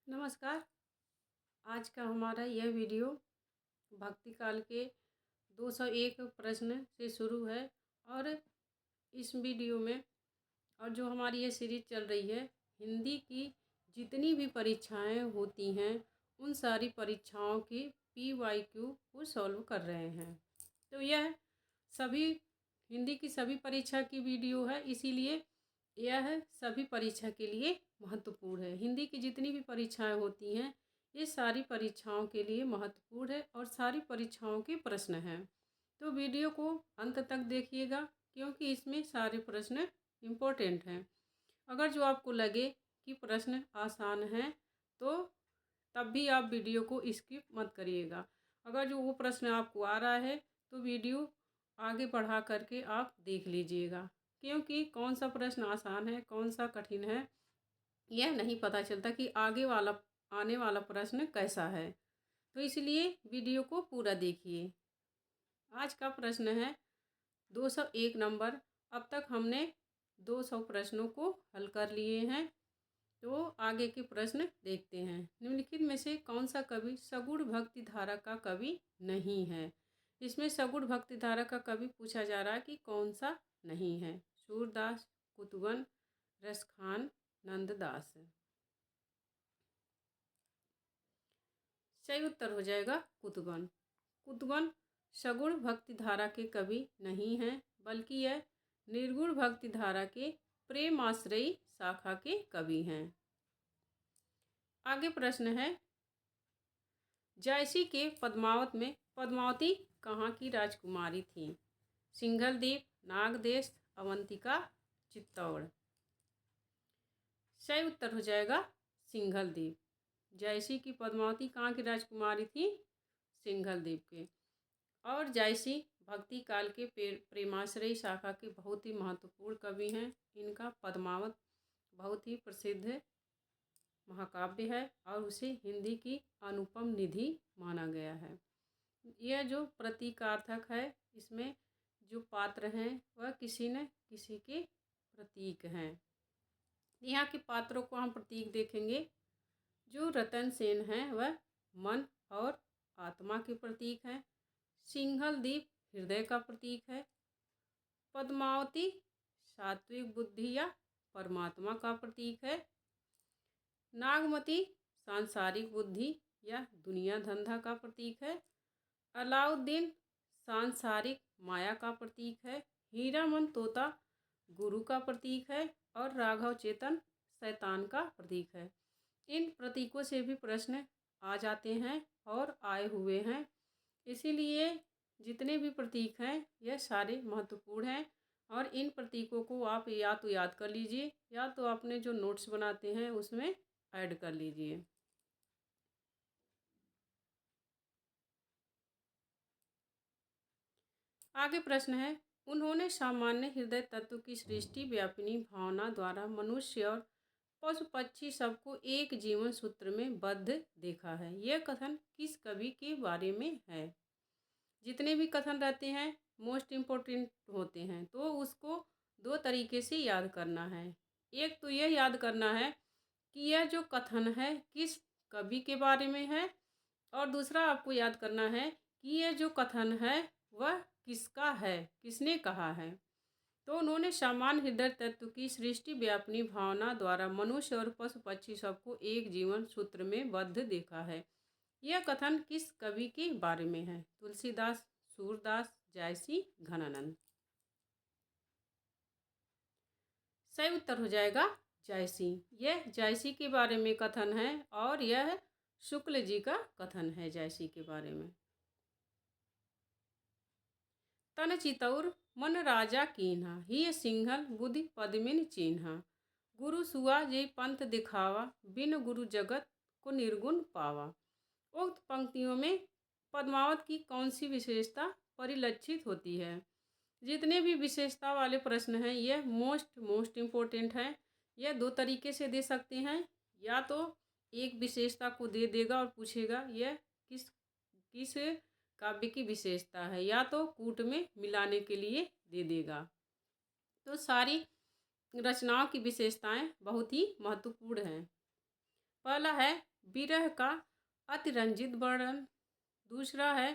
नमस्कार। आज का हमारा यह वीडियो भक्ति काल के 201 प्रश्न से शुरू है और इस वीडियो में और जो हमारी ये सीरीज चल रही है, हिंदी की जितनी भी परीक्षाएं होती हैं उन सारी परीक्षाओं की PYQ को सॉल्व कर रहे हैं। तो यह सभी हिंदी की सभी परीक्षा की वीडियो है, इसीलिए यह सभी परीक्षा के लिए महत्वपूर्ण है। हिंदी की जितनी भी परीक्षाएं होती हैं ये सारी परीक्षाओं के लिए महत्वपूर्ण है और सारी परीक्षाओं के प्रश्न हैं। तो वीडियो को अंत तक देखिएगा क्योंकि इसमें सारे प्रश्न इम्पोर्टेंट हैं। अगर जो आपको लगे कि प्रश्न आसान हैं तो तब भी आप वीडियो को स्किप मत करिएगा। अगर जो वो प्रश्न आपको आ रहा है तो वीडियो आगे बढ़ा करके आप देख लीजिएगा, क्योंकि कौन सा प्रश्न आसान है कौन सा कठिन है यह नहीं पता चलता कि आने वाला प्रश्न कैसा है। तो इसलिए वीडियो को पूरा देखिए। आज का प्रश्न है 201 नंबर। अब तक हमने 200 प्रश्नों को हल कर लिए हैं। तो आगे के प्रश्न देखते हैं। निम्नलिखित में से कौन सा कवि सगुण भक्ति धारा का कवि नहीं है? इसमें सगुण भक्ति धारा का कवि पूछा जा रहा है कि कौन सा नहीं है। सूरदास, कुतुबन, रसखान, नंददास। सही उत्तर हो जाएगा कुतुबन। कुतुबन सगुण भक्ति धारा के कवि नहीं हैं, बल्कि यह निर्गुण भक्ति धारा के प्रेमाश्रयी शाखा के कवि हैं। आगे प्रश्न है, जायसी के पद्मावत में पद्मावती कहाँ की राजकुमारी थी? सिंघलदीप, नागदेश, अवंतिका, चित्तौड़। सही उत्तर हो जाएगा सिंघलदीप। जायसी की पद्मावती कहाँ की राजकुमारी थी? सिंघलदीप के। और जायसी भक्ति काल के प्रेमाश्रयी शाखा के बहुत ही महत्वपूर्ण कवि हैं। इनका पद्मावत बहुत ही प्रसिद्ध महाकाव्य है और उसे हिंदी की अनुपम निधि माना गया है। यह जो प्रतीकार्थक है, इसमें जो पात्र हैं वह किसी न किसी के प्रतीक हैं। यहाँ के पात्रों को हम प्रतीक देखेंगे। जो रतन सेन हैं वह मन और आत्मा के प्रतीक हैं। सिंघलदीप हृदय का प्रतीक है। पद्मावती सात्विक बुद्धि या परमात्मा का प्रतीक है। नागमती सांसारिक बुद्धि या दुनिया धंधा का प्रतीक है। अलाउद्दीन सांसारिक माया का प्रतीक है। हीरामन तोता गुरु का प्रतीक है और राघव चेतन शैतान का प्रतीक है। इन प्रतीकों से भी प्रश्न आ जाते हैं और आए हुए हैं, इसीलिए जितने भी प्रतीक हैं यह सारे महत्वपूर्ण हैं और इन प्रतीकों को आप या तो याद कर लीजिए या तो अपने जो नोट्स बनाते हैं उसमें ऐड कर लीजिए। आगे प्रश्न है, उन्होंने सामान्य हृदय तत्व की सृष्टि व्यापिनी भावना द्वारा मनुष्य और पशु पक्षी सबको एक जीवन सूत्र में बद्ध देखा है। यह कथन किस कवि के बारे में है? जितने भी कथन रहते हैं मोस्ट इम्पोर्टेंट होते हैं, तो उसको दो तरीके से याद करना है। एक तो यह याद करना है कि यह जो कथन है किस कवि के बारे में है, और दूसरा आपको याद करना है कि यह जो कथन है वह किसका है, किसने कहा है। तो उन्होंने सामान्य हृदय तत्व की सृष्टि व्यापिनी भावना द्वारा मनुष्य और पशु पक्षी सबको एक जीवन सूत्र में बद्ध देखा है। यह कथन किस कवि के बारे में है? तुलसीदास, सूरदास, जायसी, घनानंद। सही उत्तर हो जाएगा जायसी। यह जायसी के बारे में कथन है और यह शुक्ल जी का कथन है जायसी के बारे में। तन चितौर मन राजा कीन्हा, ही सिंघल बुद्धि पद्मिन चिन्हा। गुरु सुआ जे पंथ दिखावा, बिन गुरु जगत को निर्गुण पावा। उक्त पंक्तियों में पद्मावत की कौन सी विशेषता परिलक्षित होती है? जितने भी विशेषता वाले प्रश्न हैं यह मोस्ट इम्पोर्टेंट हैं। यह दो तरीके से दे सकते हैं, या तो एक विशेषता को दे देगा और पूछेगा यह किस किस काव्य की विशेषता है, या तो कूट में मिलाने के लिए दे देगा। तो सारी रचनाओं की विशेषताएं बहुत ही महत्वपूर्ण हैं। पहला है विरह का अतिरंजित वर्णन। दूसरा है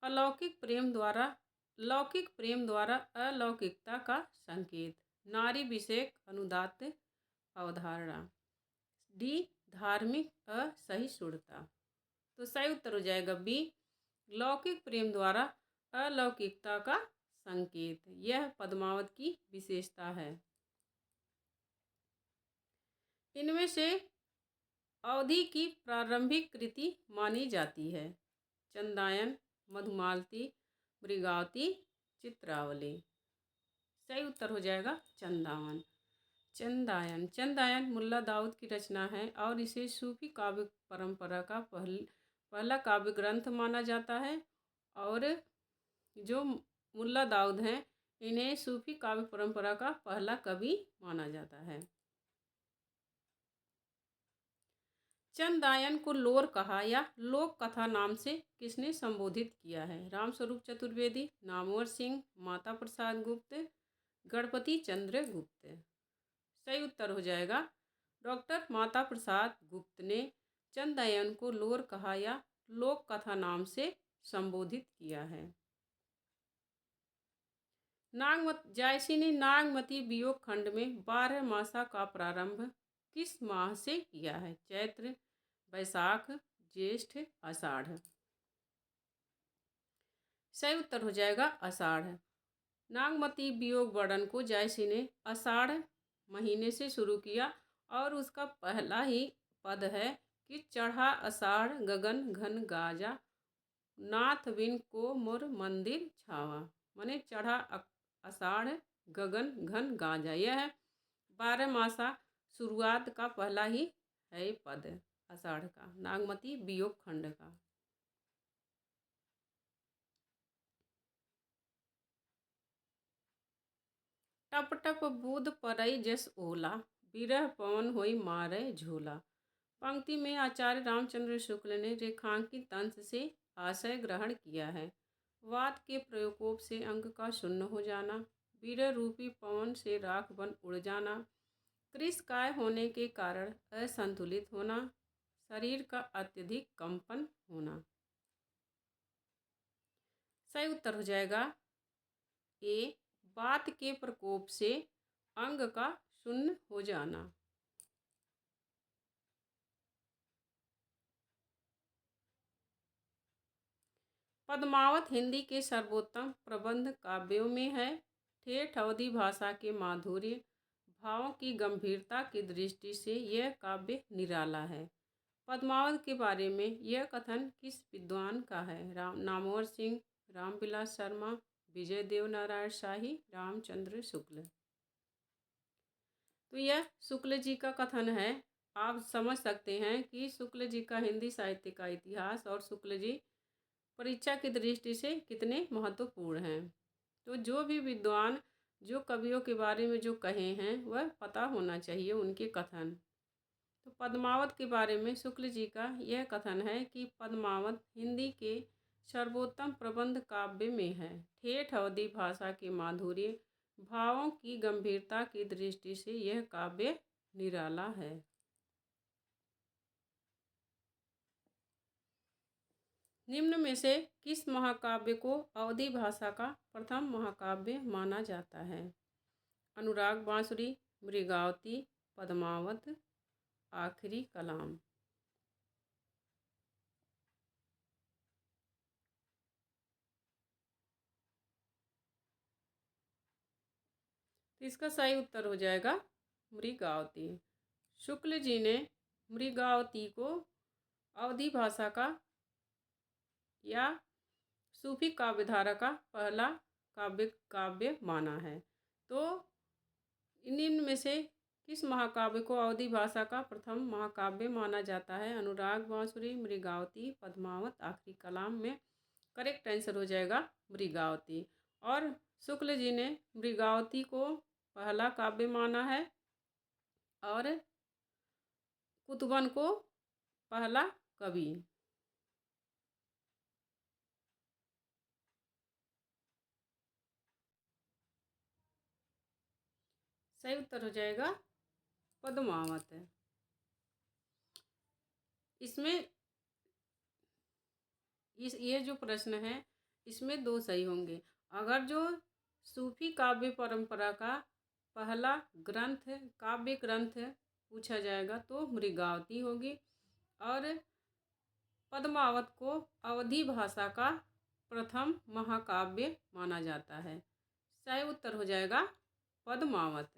अलौकिक प्रेम द्वारा लौकिक प्रेम द्वारा अलौकिकता का संकेत। नारी विषयक अनुदात्त अवधारणा। डी धार्मिक असहिष्णुता। तो सही उत्तर हो जाएगा बी लौकिक प्रेम द्वारा अलौकिकता का संकेत। यह पद्मावत की विशेषता है। इनमें से अवधि की प्रारंभिक कृति मानी जाती है चंदायन, मधुमालती, मृगावती, चित्रावली। सही उत्तर हो जाएगा चंदावन। चंदायन मुल्ला दाऊद की रचना है और इसे सूफी काव्य परंपरा का पहला काव्य ग्रंथ माना जाता है। और जो मुल्ला दाऊद हैं इन्हें सूफी काव्य परंपरा का पहला कवि माना जाता है। चंदायन को लोर कहा या लोक कथा नाम से किसने संबोधित किया है? रामस्वरूप चतुर्वेदी, नामवर सिंह, माता प्रसाद गुप्त, गणपति चंद्र गुप्त। सही उत्तर हो जाएगा डॉक्टर माता प्रसाद गुप्त ने चंदायन को लोर कहा या लोक कथा नाम से संबोधित किया है। जायसी नागमती वियोग खंड में 12 मासा का प्रारंभ किस माह से किया है? चैत्र, बैसाख, ज्येष्ठ, आषाढ़। सही उत्तर हो जाएगा आषाढ़। नागमती वियोग वर्णन को जायसी ने आषाढ़ महीने से शुरू किया और उसका पहला ही पद है कि चढ़ा आषाढ़ गगन घन गाजा, नाथ बिन को मोर मंदिर छावा। माने चढ़ा आषाढ़ गगन घन गाजा। यह 12 मासा शुरुआत का पहला ही है पद आषाढ़ का, नागमती वियोग खंड का। टप टप बूद परई जस ओला, बिरह पवन होई मारे झोला। पंक्ति में आचार्य रामचंद्र शुक्ल ने रेखांकित अंश से आशय ग्रहण किया है। वात के प्रकोप से अंग का शून्य हो जाना, विरह रूपी पवन से राख बन उड़ जाना, कृशकाय होने के कारण असंतुलित होना, शरीर का अत्यधिक कंपन होना। सही उत्तर हो जाएगा ए वात के प्रकोप से अंग का शून्य हो जाना। पद्मावत हिंदी के सर्वोत्तम प्रबंध काव्यों में है। ठेठ अवधी भाषा के माधुर्य भावों की गंभीरता की दृष्टि से यह काव्य निराला है। पद्मावत के बारे में यह कथन किस विद्वान का है? नामवर सिंह, रामविलास शर्मा, विजय देव नारायण शाही, रामचंद्र शुक्ल। तो यह शुक्ल जी का कथन है। आप समझ सकते हैं कि शुक्ल जी का हिंदी साहित्य का इतिहास और शुक्ल जी परीक्षा की दृष्टि से कितने महत्वपूर्ण हैं। तो जो भी विद्वान जो कवियों के बारे में जो कहे हैं वह पता होना चाहिए उनके कथन। तो पद्मावत के बारे में शुक्ल जी का यह कथन है कि पद्मावत हिंदी के सर्वोत्तम प्रबंध काव्य में है। ठेठ अवधी भाषा के माधुर्य भावों की गंभीरता की दृष्टि से यह काव्य निराला है। निम्न में से किस महाकाव्य को अवधी भाषा का प्रथम महाकाव्य माना जाता है? अनुराग बांसुरी, मृगावती, पद्मावत, आखिरी कलाम। तो इसका सही उत्तर हो जाएगा मृगावती। शुक्ल जी ने मृगावती को अवधी भाषा का या सूफी काव्यधारा का पहला काव्य माना है। तो निम्न में से किस महाकाव्य को अवधी भाषा का प्रथम महाकाव्य माना जाता है? अनुराग बांसुरी, मृगावती, पद्मावत, आखिरी कलाम। में करेक्ट आंसर हो जाएगा मृगावती। और शुक्ल जी ने मृगावती को पहला काव्य माना है और कुतुबन को पहला कवि। सही उत्तर हो जाएगा पद्मावत। इसमें ये जो प्रश्न है इसमें 2 सही होंगे। अगर जो सूफी काव्य परंपरा का पहला काव्य ग्रंथ पूछा जाएगा तो मृगावती होगी, और पद्मावत को अवधी भाषा का प्रथम महाकाव्य माना जाता है। सही उत्तर हो जाएगा पद्मावत।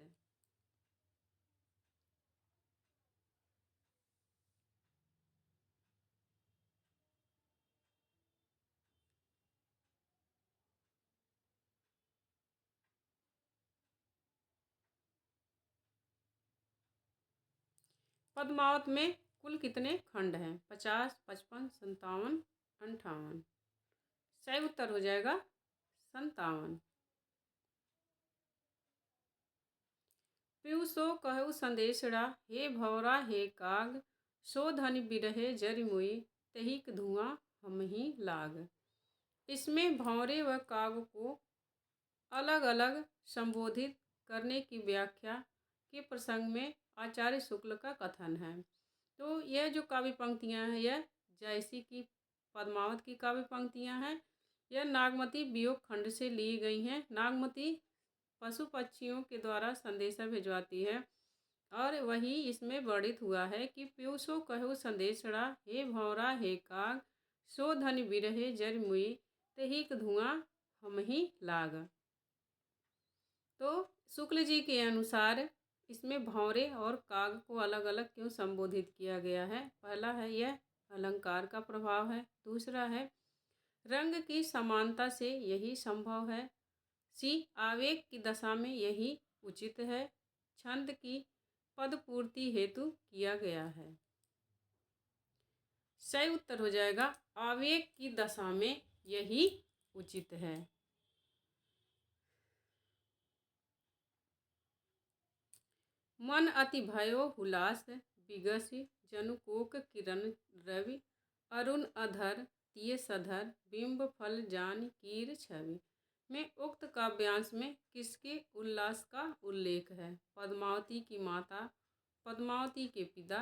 पद्मावत में कुल कितने खंड हैं? 50, 55, 57, 58। सही उत्तर हो जाएगा 57। पीयूषो कहु संदेशड़ा, हे भौरा हे काग, सो धन बिरहे जरि मुई, तहिक धुआं हम ही लाग। इसमें भौरे व काग को अलग अलग संबोधित करने की व्याख्या के प्रसंग में आचार्य शुक्ल का कथन है। तो यह जो काव्य पंक्तियाँ हैं यह जायसी की पद्मावत की काव्य पंक्तियाँ हैं। यह नागमती वियोग खंड से ली गई हैं। नागमती पशु पक्षियों के द्वारा संदेशा भिजवाती है, और वही इसमें वर्णित हुआ है कि पीयूषो कहु संदेशड़ा, हे भौरा हे काग, सो धन बिरहे जरि मुई, तहिक धुआं हम ही लाग। तो शुक्ल जी के अनुसार इसमें भौरे और काग को अलग अलग क्यों संबोधित किया गया है? पहला है यह अलंकार का प्रभाव है। दूसरा है रंग की समानता से यही संभव है। सी आवेग की दशा में यही उचित है। छंद की पद पूर्ति हेतु किया गया है। सही उत्तर हो जाएगा आवेग की दशा में यही उचित है। मन अति भयो हुलास, बिगसी जनु कोक किरण रवि, अरुण अधर तिय सधर, बिंब फल जान कीर छवि में उक्त काव्यांश में किसके उल्लास का उल्लेख है? पद्मावती की माता, पद्मावती के पिता,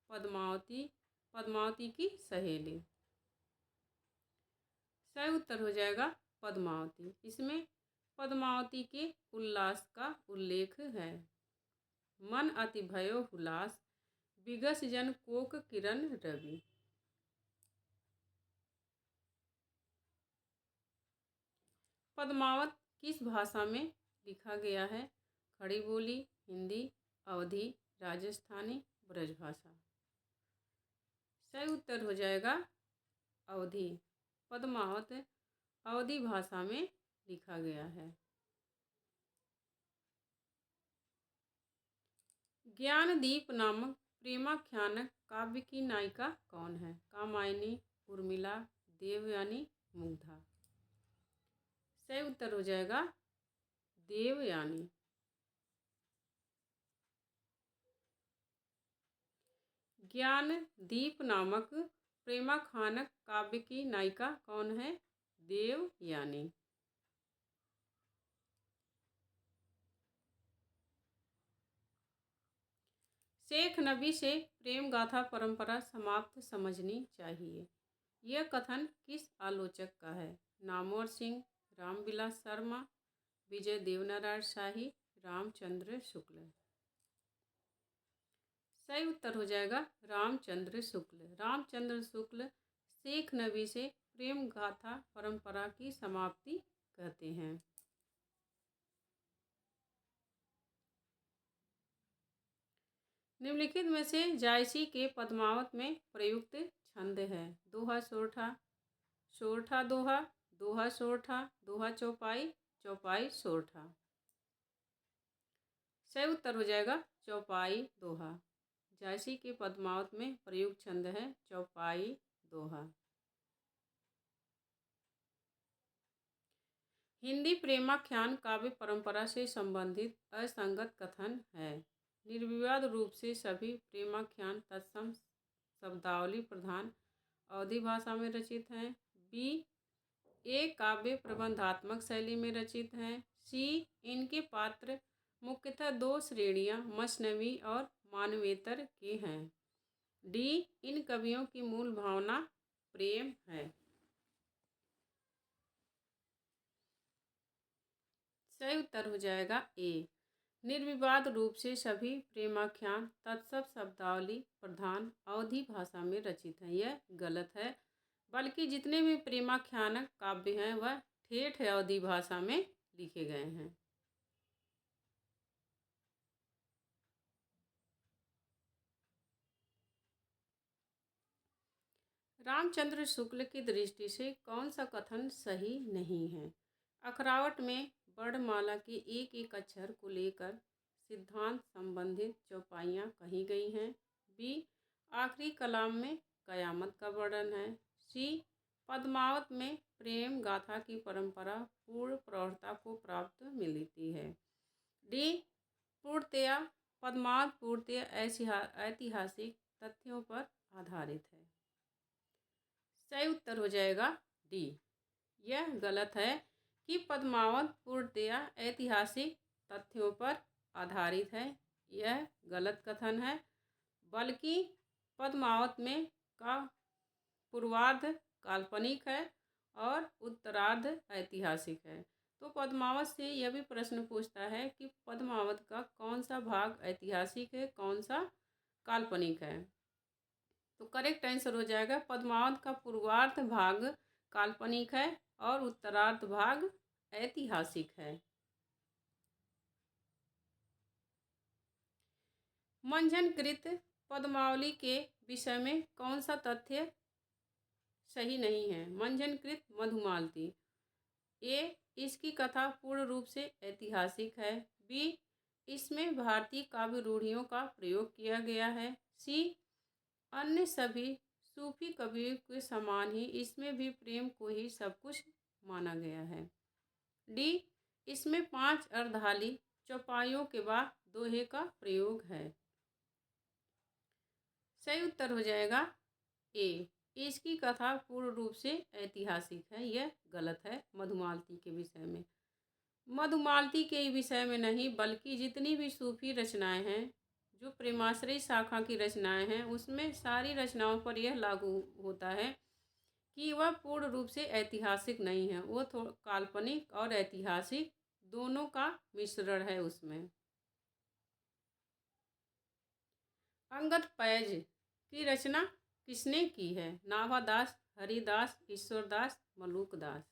पद्मावती की सहेली। सही उत्तर हो जाएगा पद्मावती। इसमें पद्मावती के उल्लास का उल्लेख है। मन अति भयो हुलास, बिगस जन कोक किरण रवि। पद्मावत किस भाषा में लिखा गया है? खड़ी बोली, हिंदी, अवधी, राजस्थानी, ब्रजभाषा। सही उत्तर हो जाएगा अवधी। पद्मावत अवधी भाषा में लिखा गया है। ज्ञानदीप नामक प्रेमाख्यानक काव्य की नायिका कौन है? कामायनी, उर्मिला, देवयानी, मुग्धा। सही उत्तर हो जाएगा देवयानी। ज्ञानदीप नामक प्रेमाख्यानक काव्य की नायिका कौन है? देवयानी। शेख नबी से प्रेम गाथा परंपरा समाप्त समझनी चाहिए। यह कथन किस आलोचक का है? नामवर सिंह, रामविलास शर्मा, विजय देवनारायण शाही, रामचंद्र शुक्ल। सही उत्तर हो जाएगा रामचंद्र शुक्ल। रामचंद्र शुक्ल शेख नबी से प्रेम गाथा परंपरा की समाप्ति कहते हैं। निम्नलिखित में से जायसी के पद्मावत में प्रयुक्त छंद है? दोहा सोरठा, सोरठा दोहा, दोहा सोरठा, दोहा चौपाई, चौपाई सोरठा। सही उत्तर हो जाएगा चौपाई दोहा। जायसी के पद्मावत में प्रयुक्त छंद है चौपाई दोहा। हिंदी प्रेमाख्यान काव्य परंपरा से संबंधित असंगत कथन है। निर्विवाद रूप से सभी प्रेमाख्यान तत्सम शब्दावली प्रधान अवधी भाषा में रचित हैं। बी ए काव्य प्रबंधात्मक शैली में रचित हैं। सी इनके पात्र मुख्यतः 2 श्रेणियां मसनवी और मानवेतर के हैं। डी, इन कवियों की मूल भावना प्रेम है। सही उत्तर हो जाएगा ए, निर्विवाद रूप से सभी प्रेमाख्यान तत्सम शब्दावली प्रधान अवधी भाषा में रचित हैं। यह गलत है, बल्कि जितने भी प्रेमाख्यान काव्य हैं वह ठेठ अवधी भाषा में लिखे गए हैं। रामचंद्र शुक्ल की दृष्टि से कौन सा कथन सही नहीं है? अखरावट में वर्णमाला के एक एक अक्षर को लेकर सिद्धांत संबंधित चौपाइयाँ कही गई हैं। बी, आखिरी कलाम में कयामत का वर्णन है। सी, पद्मावत में प्रेम गाथा की परंपरा पूर्ण प्रौढ़ता को प्राप्त मिलती है। डी, पूर्णतया पद्मावत पूर्णतया ऐतिहासिक तथ्यों पर आधारित है। सही उत्तर हो जाएगा डी। यह गलत है कि पद्मावत पूर्णतया ऐतिहासिक तथ्यों पर आधारित है। यह गलत कथन है, बल्कि पद्मावत में का पूर्वार्ध काल्पनिक है और उत्तरार्ध ऐतिहासिक है। तो पद्मावत से यह भी प्रश्न पूछता है कि पद्मावत का कौन सा भाग ऐतिहासिक है, कौन सा काल्पनिक है। तो करेक्ट आंसर हो जाएगा पद्मावत का पूर्वार्ध भाग काल्पनिक है और उत्तरार्ध भाग ऐतिहासिक है। मंझनकृत पद्मावली के विषय में कौन सा तथ्य सही नहीं है? मंझनकृत मधुमालती, ए, इसकी कथा पूर्ण रूप से ऐतिहासिक है। बी, इसमें भारतीय काव्य रूढ़ियों का प्रयोग किया गया है। सी, अन्य सभी सूफी कवियों के समान ही इसमें भी प्रेम को ही सब कुछ माना गया है। डी, इसमें 5 अर्धाली चौपाइयों के बाद दोहे का प्रयोग है। सही उत्तर हो जाएगा ए, इसकी कथा पूर्ण रूप से ऐतिहासिक है। यह गलत है मधुमालती के विषय में। मधुमालती के विषय में नहीं, बल्कि जितनी भी सूफी रचनाएं हैं, जो प्रेमाश्रयी शाखा की रचनाएं हैं, उसमें सारी रचनाओं पर यह लागू होता है कि वह पूर्ण रूप से ऐतिहासिक नहीं है। वो काल्पनिक और ऐतिहासिक दोनों का मिश्रण है उसमें। अंगद पैज की रचना किसने की है? नाभादास, हरिदास, ईश्वरदास, मलुकदास।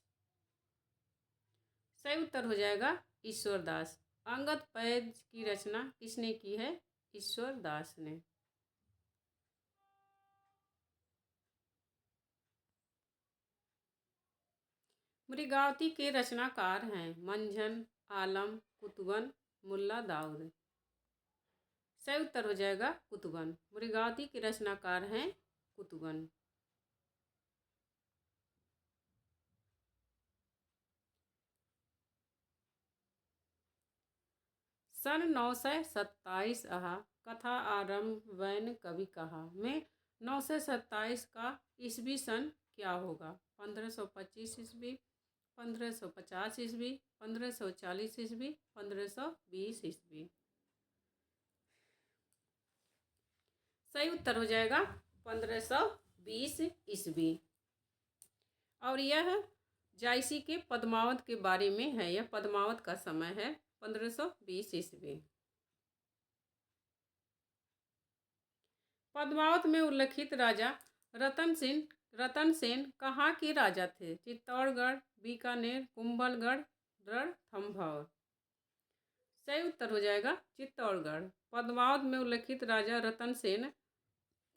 सही उत्तर हो जाएगा ईश्वरदास। अंगद पैज की रचना किसने की है? ईश्वरदास ने। मृगावती के रचनाकार हैं मंझन, आलम, कुतुबन, मुल्ला दाऊद। सही उत्तर हो जाएगा कुतुबन। मृगावती के रचनाकार हैं कुतुबन। सन 927 कथा आरंभ वैन कवि कहा में 927 का ईस्वी सन क्या होगा? 1525 ईस्वी, 1550 ईस्वी, 1540 ईस्वी, 1520 ईस्वी। सही उत्तर हो जाएगा 1520 ईस्वी। और यह जायसी के पद्मावत के बारे में है। यह पद्मावत का समय है 1520 ईस्वी। पद्मावत में उल्लिखित राजा रतन सेन कहाँ के राजा थे? चित्तौड़गढ़, बीकानेर, कुंभलगढ़, रणथंभौर। सही उत्तर हो जाएगा चित्तौड़गढ़। पद्मावत में उल्लिखित राजा रतन सेन,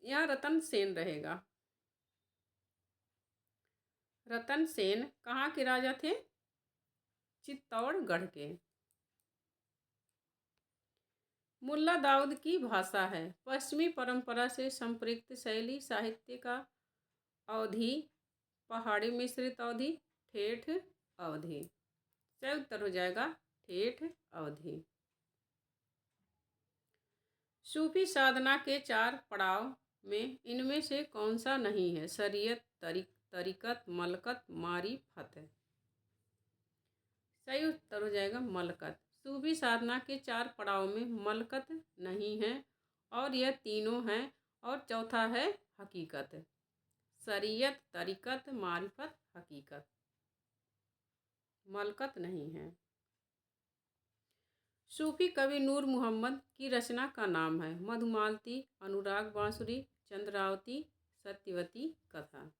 यहाँ रतन सेन रहेगा। रतन सेन कहाँ के राजा थे? चित्तौड़गढ़ के। मुल्ला दाऊद की भाषा है पश्चिमी परंपरा से संपृक्त शैली साहित्य का अवधि, पहाड़ी मिश्रित अवधि, ठेठ अवधि। सही उत्तर हो जाएगा ठेठ अवधि। सूफी साधना के 4 पड़ाव में इनमें से कौन सा नहीं है? शरीयत, तरीकत, मलकत, मारिफत। सही उत्तर हो जाएगा मलकत। सूफी साधना के 4 पड़ाव में मलकत नहीं है और यह तीनों हैं और चौथा है हकीकत। शरीयत, तरीकत, मारिफत, हकीकत, मलकत नहीं है। सूफी कवि नूर मोहम्मद की रचना का नाम है मधुमालती, अनुराग बांसुरी, चंद्रावती, सत्यवती कथा।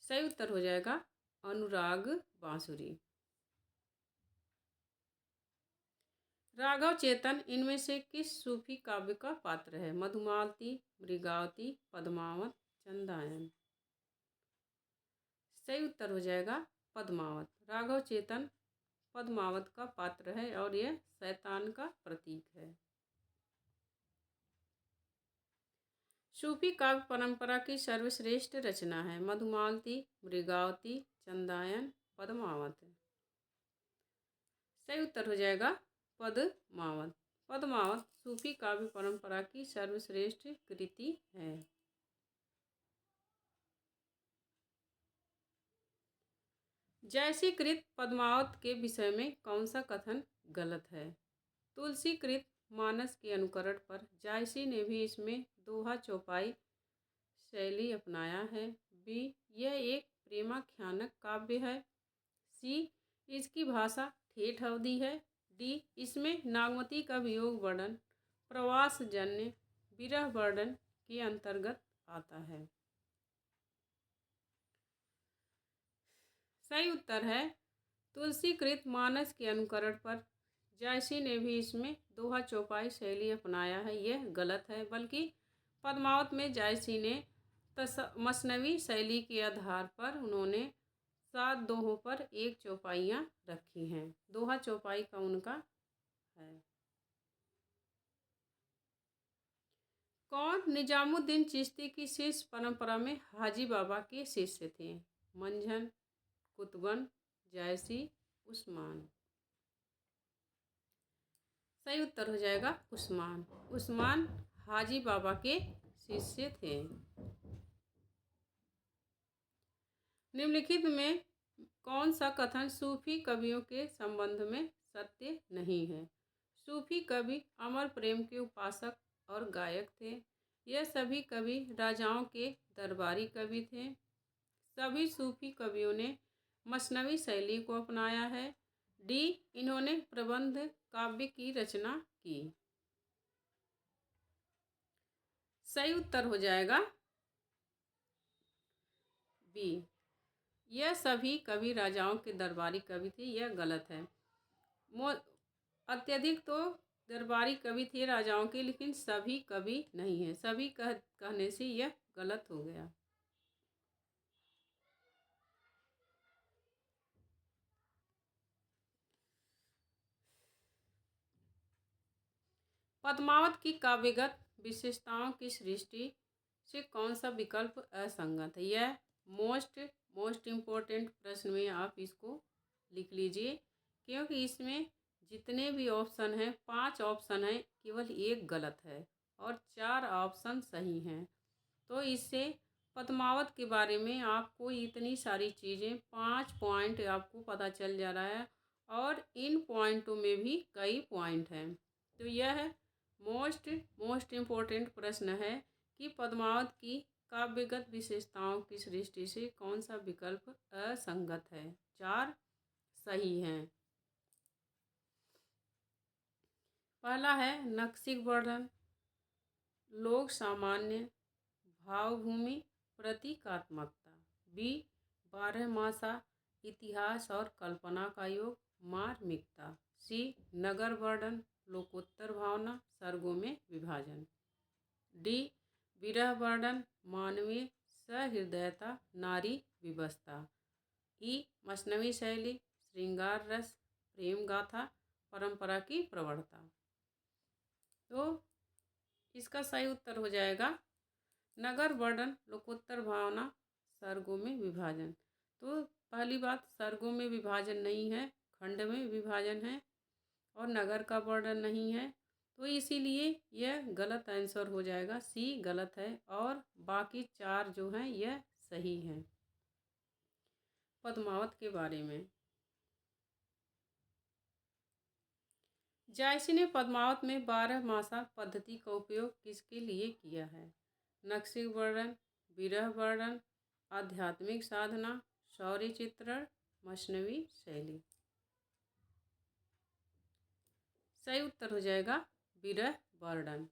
सही उत्तर हो जाएगा अनुराग बांसुरी। राघव चेतन इनमें से किस सूफी काव्य का पात्र है? मधुमालती, मृगावती, पद्मावत, चंदायन। सही उत्तर हो जाएगा पद्मावत। राघव चेतन पद्मावत का पात्र है और यह शैतान का प्रतीक है। सूफी काव्य परंपरा की सर्वश्रेष्ठ रचना है मधुमालती, मृगावती, चंदायन, पद्मावत। सही उत्तर हो जाएगा पद्मावत। पद्मावत सूफी काव्य परंपरा की सर्वश्रेष्ठ कृति है। जैसी कृत पद्मावत के विषय में कौन सा कथन गलत है? तुलसी कृत मानस के अनुकरण पर जायसी ने भी इसमें दोहा चौपाई शैली अपनाया है। बी, यह एक प्रेमाख्यानक काव्य है। सी, इसकी भाषा ठेठ अवधी है। डी, इसमें नागमती का वियोग वर्णन प्रवासजन्य विरह वर्णन के अंतर्गत आता है। सही उत्तर है तुलसी कृत मानस के अनुकरण पर जायसी ने भी इसमें दोहा चौपाई शैली अपनाया है, यह गलत है। बल्कि पद्मावत में जायसी ने मसनवी शैली के आधार पर उन्होंने 7 दोहों पर 1 चौपाइयाँ रखी हैं। दोहा चौपाई का उनका है। कौन निजामुद्दीन चिश्ती की शिष्य परंपरा में हाजी बाबा के शिष्य थे? मंझन, कुतुबन, जायसी, उस्मान। सही उत्तर हो जाएगा उस्मान। उस्मान हाजी बाबा के शिष्य थे। निम्नलिखित में कौन सा कथन सूफी कवियों के संबंध में सत्य नहीं है? सूफी कवि अमर प्रेम के उपासक और गायक थे। यह सभी कवि राजाओं के दरबारी कवि थे। सभी सूफी कवियों ने मसनवी शैली को अपनाया है। डी, इन्होंने प्रबंध काव्य की रचना की। सही उत्तर हो जाएगा बी, यह सभी कवि राजाओं के दरबारी कवि थे, यह गलत है। अत्यधिक तो दरबारी कवि थे राजाओं के, लेकिन सभी कवि नहीं है। सभी कहने से यह गलत हो गया। पद्मावत की काव्यगत विशेषताओं की सृष्टि से कौन सा विकल्प असंगत है? यह मोस्ट इम्पोर्टेंट प्रश्न में आप इसको लिख लीजिए, क्योंकि इसमें जितने भी ऑप्शन हैं 5 ऑप्शन हैं, केवल 1 गलत है और 4 ऑप्शन सही हैं। तो इससे पद्मावत के बारे में आपको इतनी सारी चीज़ें 5 पॉइंट आपको पता चल जा रहा है और इन पॉइंटों में भी कई पॉइंट हैं। तो यह मोस्ट इम्पोर्टेंट प्रश्न है कि पद्मावत की काव्यगत विशेषताओं की सृष्टि से कौन सा विकल्प असंगत है? 4 सही हैं। पहला है नक्सिक वर्णन, लोक सामान्य, भावभूमि, प्रतीकात्मकता। बी, 12मासा, इतिहास और कल्पना का योग, मार्मिकता। सी, नगर वर्णन, लोकोत्तर भावना, सर्गों में विभाजन। डी, विरह वर्णन, मानवीय सहृदयता, नारी विवशता। ई, मसनवी शैली, श्रृंगार रस, प्रेम गाथा, परंपरा की प्रवणता। तो इसका सही उत्तर हो जाएगा नगर वर्णन, लोकोत्तर भावना, सर्गों में विभाजन। तो पहली बात, सर्गों में विभाजन नहीं है, खंड में विभाजन है और नगर का वर्णन नहीं है। तो इसीलिए यह गलत आंसर हो जाएगा, सी गलत है और बाकी 4 जो हैं यह सही हैं। पद्मावत के बारे में जायसी ने पद्मावत में 12 मासा पद्धति का उपयोग किसके लिए किया है? नक्शी वर्णन, विरह वर्णन, आध्यात्मिक साधना, शौर्य चित्रण, मसनवी शैली। सही उत्तर हो जाएगा विरह वर्णन।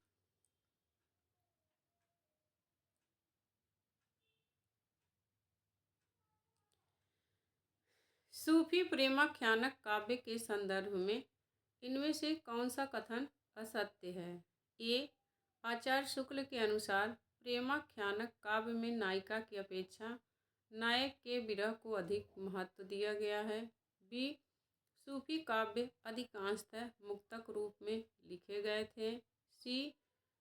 सूफी प्रेमाख्यानक काव्य के संदर्भ में इनमें से कौन सा कथन असत्य है? ए, आचार्य शुक्ल के अनुसार प्रेमाख्यानक काव्य में नायिका की अपेक्षा नायक के विरह को अधिक महत्व दिया गया है। बी, सूफी काव्य अधिकांशतः मुक्तक रूप में लिखे गए थे। सी,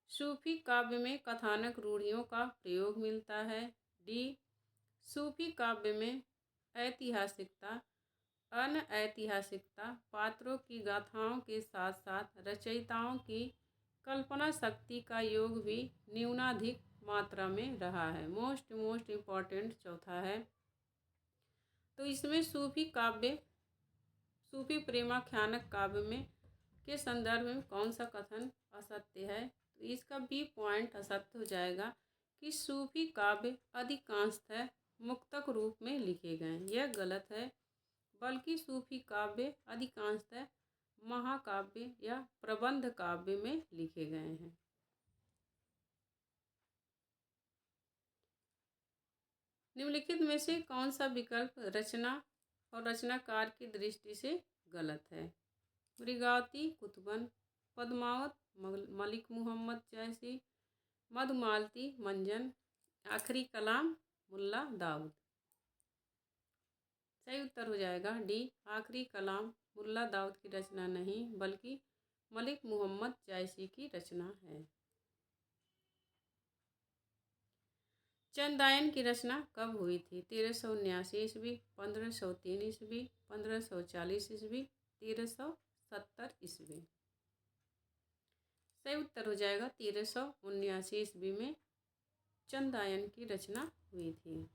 सूफी काव्य में कथानक रूढ़ियों का प्रयोग मिलता है। डी, सूफी काव्य में ऐतिहासिकता, अनऐतिहासिकता, पात्रों की गाथाओं के साथ साथ रचयिताओं की कल्पना शक्ति का योग भी न्यूनाधिक मात्रा में रहा है। मोस्ट इम्पॉर्टेंट चौथा है। तो इसमें सूफी प्रेमाख्यानक काव्य में के संदर्भ में कौन सा कथन असत्य है? तो इसका बी पॉइंट असत्य हो जाएगा कि सूफी काव्य अधिकांशतः मुक्तक रूप में लिखे गए। यह गलत है, बल्कि सूफी काव्य अधिकांशतः महाकाव्य या प्रबंध काव्य में लिखे गए हैं। निम्नलिखित में से कौन सा विकल्प रचना और रचनाकार की दृष्टि से गलत है? मृगावती कुतुबन, पद्मावत मलिक मोहम्मद जायसी, मधुमालती मंजन, आखिरी कलाम मुल्ला दाऊद। सही उत्तर हो जाएगा डी, आखिरी कलाम मुल्ला दाऊद की रचना नहीं बल्कि मलिक मोहम्मद जायसी की रचना है। चंदायन की रचना कब हुई थी? 1379 ईस्वी, 1503 ईस्वी, 1540 ईस्वी, 1370 ईस्वी। सही उत्तर हो जाएगा 1379 ईस्वी में चंदायन की रचना हुई थी।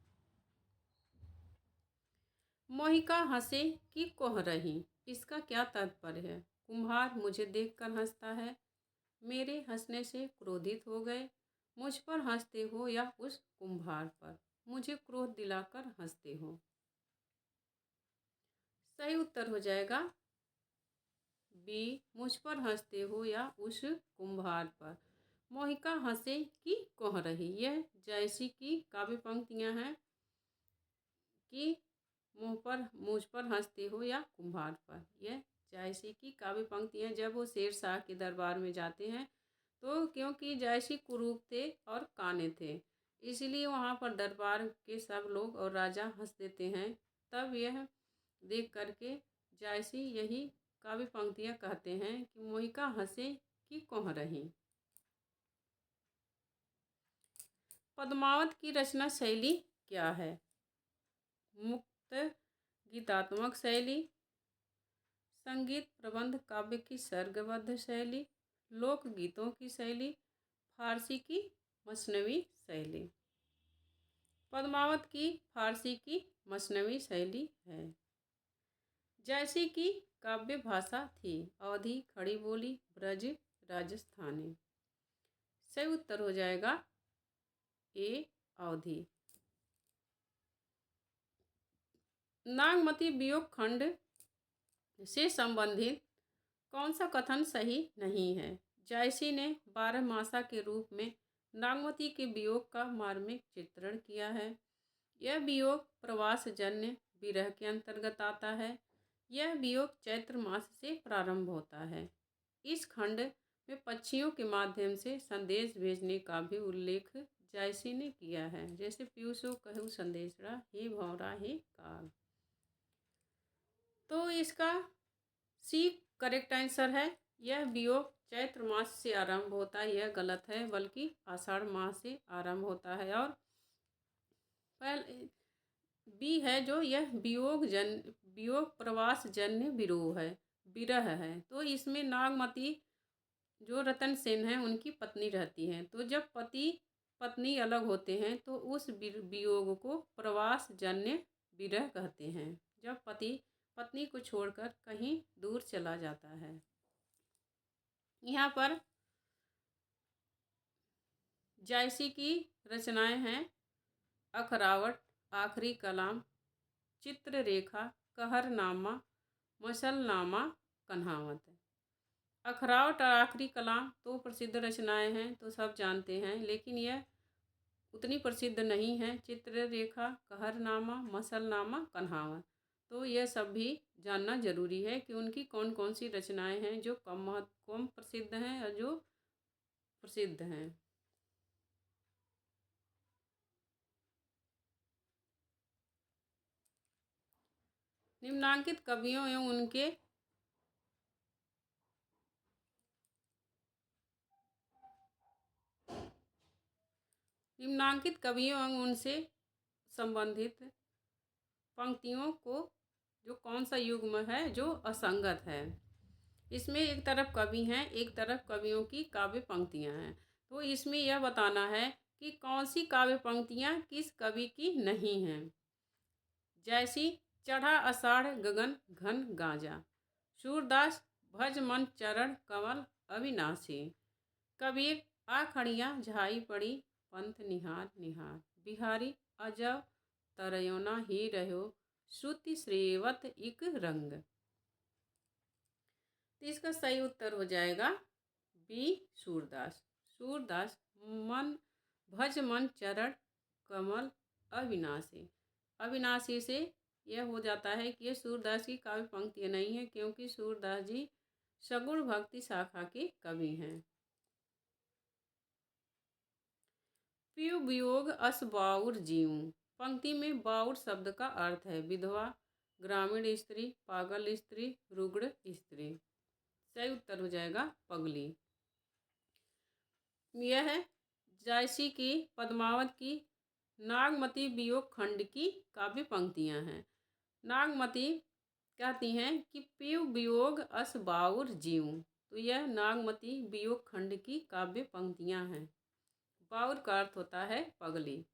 मोहिका हंसे कि कोह रही, इसका क्या तात्पर्य है? कुम्हार मुझे देखकर हंसता है, मेरे हंसने से क्रोधित हो गए, मुझ पर हंसते हो या उस कुम्हार पर, मुझे क्रोध दिलाकर हंसते हो। सही उत्तर हो जाएगा बी, मुझ पर हंसते हो या उस कुम्हार पर। मोहिका हंसे कि कोह रही, यह जायसी की काव्य पंक्तियां हैं कि मुझ पर हंसते हो या कुम्हार पर। यह जायसी की काव्य पंक्तियां जब वो शेर शाह के दरबार में जाते हैं तो क्योंकि जायसी कुरूप थे और काने थे, इसलिए वहाँ पर दरबार के सब लोग और राजा हंस देते हैं। तब यह देख करके जायसी यही काव्य पंक्तियां कहते हैं कि मोहिका हंसे कि कोह रही। पद्मावत की रचना शैली क्या है? मुक्त गीतात्मक शैली, संगीत प्रबंध काव्य की सर्गबद्ध शैली, लोकगीतों की शैली, फारसी की मसनवी शैली। पद्मावत की फारसी की मसनवी शैली है। जैसी की काव्य भाषा थी अवधी, खड़ी बोली, ब्रज, राजस्थानी। सही उत्तर हो जाएगा ए, अवधी। नागमती वियोग खंड से संबंधित कौन सा कथन सही नहीं है? जायसी ने 12 मासा के रूप में नागमती के वियोग का मार्मिक चित्रण किया है। यह वियोग प्रवासजन्य विरह के अंतर्गत आता है। यह वियोग चैत्र मास से प्रारंभ होता है। इस खंड में पक्षियों के माध्यम से संदेश भेजने का भी उल्लेख जायसी ने किया है, जैसे पीयूषो कहू संदेशड़ा, हे भौरा हे काग। तो इसका सी करेक्ट आंसर है। यह वियोग चैत्र मास से आरंभ होता है, यह गलत है, बल्कि आषाढ़ मास से आरंभ होता है। और पहले बी है जो यह वियोग प्रवास जन्य विरोह है, विरह है। तो इसमें नागमती जो रतन सेन है उनकी पत्नी रहती हैं, तो जब पति पत्नी अलग होते हैं तो उस वियोग को प्रवास जन्य विरह कहते हैं, जब पति पत्नी को छोड़कर कहीं दूर चला जाता है। यहाँ पर जायसी की रचनाएं हैं अखरावट, आखिरी कलाम, चित्ररेखा, कहरनामा, मसलनामा, कन्हावत। अखरावट और आखिरी कलाम तो प्रसिद्ध रचनाएं हैं, तो सब जानते हैं, लेकिन यह उतनी प्रसिद्ध नहीं है। चित्ररेखा, कहरनामा, मसलनामा, कन्हावत, तो यह सब भी जानना जरूरी है कि उनकी कौन कौन सी रचनाएं हैं जो कम प्रसिद्ध हैं और जो प्रसिद्ध हैं। निम्नांकित कवियों एवं उनके निम्नांकित कवियों एवं उनसे संबंधित पंक्तियों को जो कौन सा युग्म है जो असंगत है। इसमें एक तरफ कवि हैं, एक तरफ कवियों की काव्य पंक्तियां हैं। तो इसमें यह बताना है कि कौन सी काव्य पंक्तियां किस कवि की नहीं हैं। जैसी चढ़ा आषाढ़ गगन घन गाजा, सूरदास भज मन चरण कमल अविनाशी, कबीर आखड़ियाँ झाई पड़ी पंथ निहार निहार, बिहारी अजब तरयोना ही रहो श्रुति श्रेवत इक रंग। तो इसका सही उत्तर हो जाएगा बी सूरदास। सूरदास मन भज मन चरण कमल अविनाशी। अविनाशी से यह हो जाता है कि यह सूरदास की काव्य पंक्तियाँ नहीं है, क्योंकि सूरदास जी सगुण भक्ति शाखा के कवि हैं। पियु वियोग अस बाउर जीऊँ, पंक्ति में बाउर शब्द का अर्थ है विधवा, ग्रामीण स्त्री, पागल स्त्री, रुग्ण स्त्री। सही उत्तर हो जाएगा पगली। यह है जायसी की पद्मावत की नागमती वियोग खंड की काव्य पंक्तियां हैं। नागमती कहती हैं कि पियु वियोग अस बाउर जीऊँ, तो यह नागमती वियोग खंड की काव्य पंक्तियां हैं। बाउर का अर्थ होता है पगली।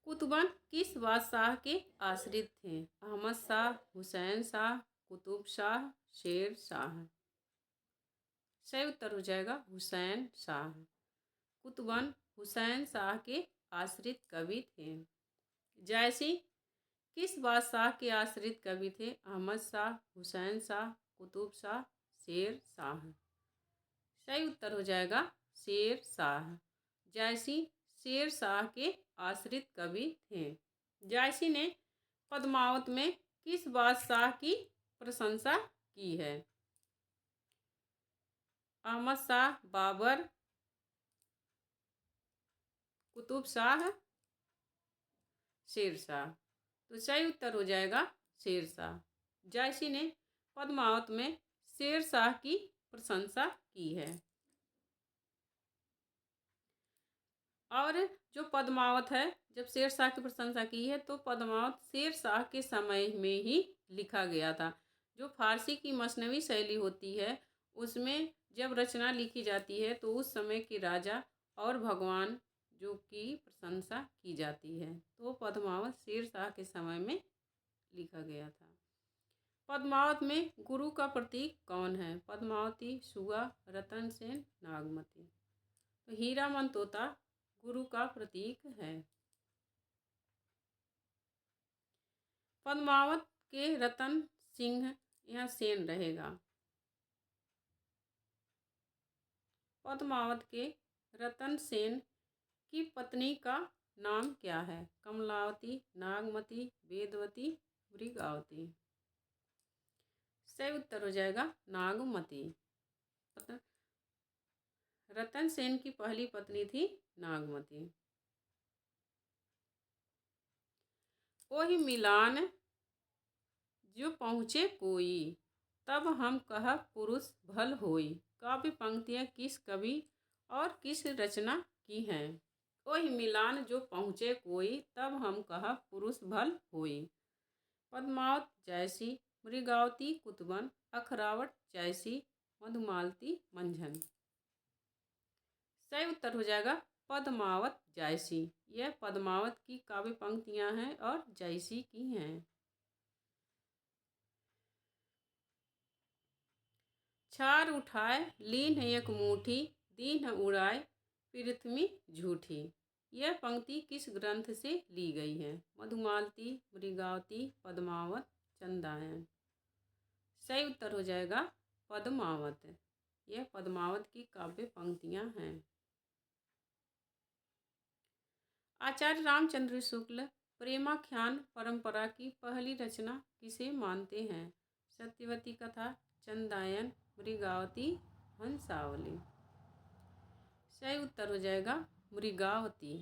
कुतुबन किस बादशाह के आश्रित थे? अहमद शाह, हुसैन शाह, कुतुब शाह, शेर शाह। सही उत्तर हो जाएगा हुसैन शाह। कुतुबन हुसैन शाह के आश्रित कवि थे। जायसी किस बादशाह के आश्रित कवि थे? अहमद शाह, हुसैन शाह, कुतुब शाह, शेर शाह। सही उत्तर हो जाएगा शेर शाह। जायसी शेर शाह के आश्रित कवि थे। जायसी ने पद्मावत में किस बादशाह की प्रशंसा की है? अहमद शाह, बाबर, कुतुब शाह, शेर शाह। तो सही उत्तर हो जाएगा शेर शाह। जायसी ने पद्मावत में शेर शाह की प्रशंसा की है। और जो पद्मावत है, जब शेर शाह की प्रशंसा की है तो पद्मावत शेर शाह के समय में ही लिखा गया था। जो फारसी की मसनवी शैली होती है उसमें जब रचना लिखी जाती है तो उस समय के राजा और भगवान जो की प्रशंसा की जाती है, तो पद्मावत शेर शाह के समय में लिखा गया था। पद्मावत में गुरु का प्रतीक कौन है? पद्मावती, सुगा, रतन सेन, नागमती। तो हीरामन तोता गुरु का प्रतीक है। पद्मावत के रतन सिंह, यह सेन रहेगा। पद्मावत के रतन सेन की पत्नी का नाम क्या है? कमलावती, नागमती, वेदवती, मृगावती। सही उत्तर हो जाएगा नागमती। रतन सेन की पहली पत्नी थी नागमती। ओहि मिलान जो पहुँचे कोई, तब हम कह पुरुष भल होई। काव्य पंक्तियाँ किस कवि और किस रचना की हैं? ओहि मिलान जो पहुँचे कोई, तब हम कह पुरुष भल होई। पद्मावत जायसी, मृगावती कुतुबन, अखरावट जायसी, मधुमालती मंझन। सही उत्तर हो जाएगा पद्मावत जायसी। यह पद्मावत की काव्य पंक्तियाँ हैं और जायसी की हैं। छार उठाए लीन एक मुठी, दीन उड़ाए पृथ्वी झूठी। यह पंक्ति किस ग्रंथ से ली गई है? मधुमालती, मृगावती, पद्मावत, चंदायन। सही उत्तर हो जाएगा पद्मावत। यह पद्मावत की काव्य पंक्तियां हैं। आचार्य रामचंद्र शुक्ल प्रेमाख्यान परंपरा की पहली रचना किसे मानते हैं? सत्यवती कथा, चंदायन, मृगावती, हंसावली। सही उत्तर हो जाएगा मृगावती।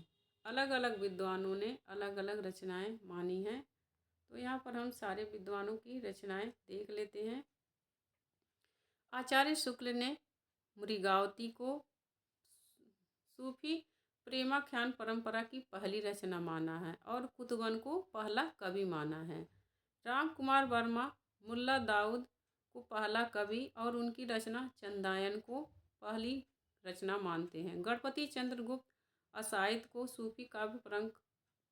अलग अलग विद्वानों ने अलग अलग रचनाएं मानी हैं, तो यहाँ पर हम सारे विद्वानों की रचनाएं देख लेते हैं। आचार्य शुक्ल ने मृगावती को सूफी प्रेमाख्यान परंपरा की पहली रचना माना है और कुतुबन को पहला कवि माना है। राम कुमार वर्मा मुल्ला दाऊद को पहला कवि और उनकी रचना चंदायन को पहली रचना मानते हैं। गणपति चंद्रगुप्त असाइद को सूफी काव्य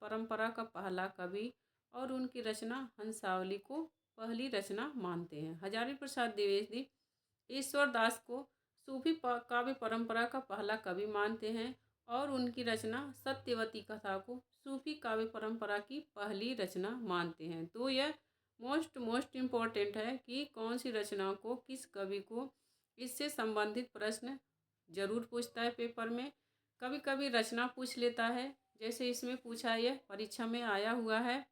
परंपरा का पहला कवि और उनकी रचना हंसावली को पहली रचना मानते हैं। हजारी प्रसाद द्विवेदी ईश्वर दास को सूफी काव्य परंपरा का पहला कवि मानते हैं और उनकी रचना सत्यवती कथा को सूफी काव्य परंपरा की पहली रचना मानते हैं। तो यह मोस्ट इम्पोर्टेंट है कि कौन सी रचना को किस कवि को, इससे संबंधित प्रश्न जरूर पूछता है पेपर में। कभी कभी रचना पूछ लेता है, जैसे इसमें पूछा, यह परीक्षा में आया हुआ है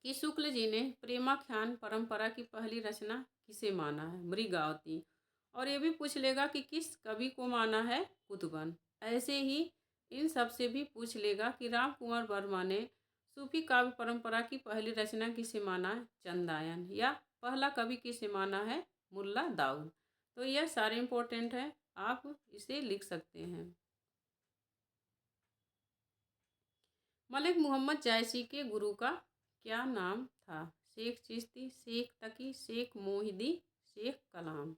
कि शुक्ल जी ने प्रेमाख्यान परंपरा की पहली रचना किसे माना है? मृगावती। और ये भी पूछ लेगा कि किस कवि को माना है? कुतुबन। ऐसे ही इन सब से भी पूछ लेगा कि राम कुमार वर्मा ने सूफी काव्य परंपरा की पहली रचना किसे माना है? चंदायन। या पहला कवि किसे माना है? मुल्ला दाऊद। तो यह सारे इम्पोर्टेंट है, आप इसे लिख सकते हैं। मलिक मोहम्मद जायसी के गुरु का क्या नाम था? शेख चिश्ती, शेख तकी, शेख मोहिदी, शेख कलाम।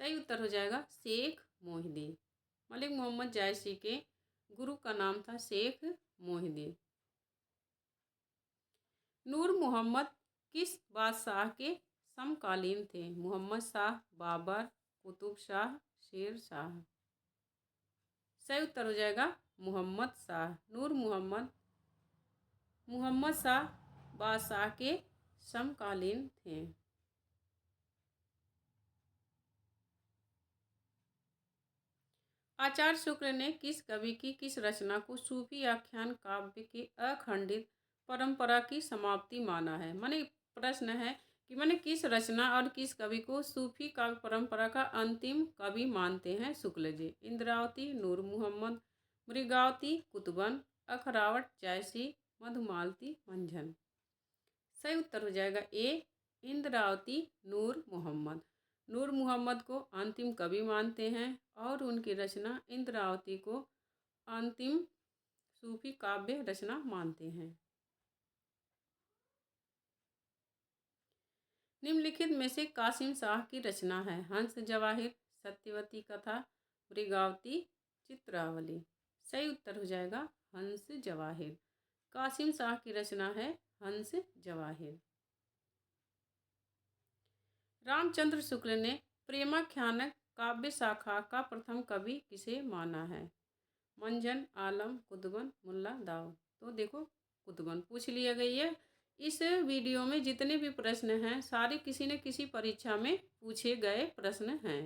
सही उत्तर हो जाएगा शेख मोहिदी। मलिक मोहम्मद जायसी के गुरु का नाम था शेख मोहिदी। नूर मोहम्मद किस बादशाह के समकालीन थे? मोहम्मद शाह, बाबर, कुतुब शाह, शेर शाह। सही उत्तर हो जाएगा मोहम्मद शाह। नूर मोहम्मद शाह बादशाह के समकालीन थे। आचार्य शुक्ल ने किस कवि की किस रचना को सूफी आख्यान काव्य की अखंडित परंपरा की समाप्ति माना है? माने प्रश्न है कि माने किस रचना और किस कवि को सूफी काव्य परंपरा का अंतिम कवि मानते हैं शुक्ल जी? इंद्रावती, नूर मोहम्मद, मृगावती, कुतुबन, अखरावट जायसी, मधुमालती, मंझन। सही उत्तर हो जाएगा ए, इंद्रावती नूर मोहम्मद। नूर मोहम्मद को अंतिम कवि मानते हैं और उनकी रचना इंद्रावती को अंतिम सूफी काव्य रचना मानते हैं। निम्नलिखित में से कासिम शाह की रचना है? हंस जवाहिर, सत्यवती कथा, मृगावती, चित्रावली। सही उत्तर हो जाएगा हंस जवाहिर। कासिम शाह की रचना है हंस जवाहिर। रामचंद्र शुक्ल ने प्रेमाख्यान काव्य शाखा का प्रथम कवि किसे माना है? मंझन, आलम, कुतुबन, मुल्ला दाऊद। तो देखो कुतुबन पूछ लिया गई है। इस वीडियो में जितने भी प्रश्न हैं सारे किसी न किसी परीक्षा में पूछे गए प्रश्न हैं।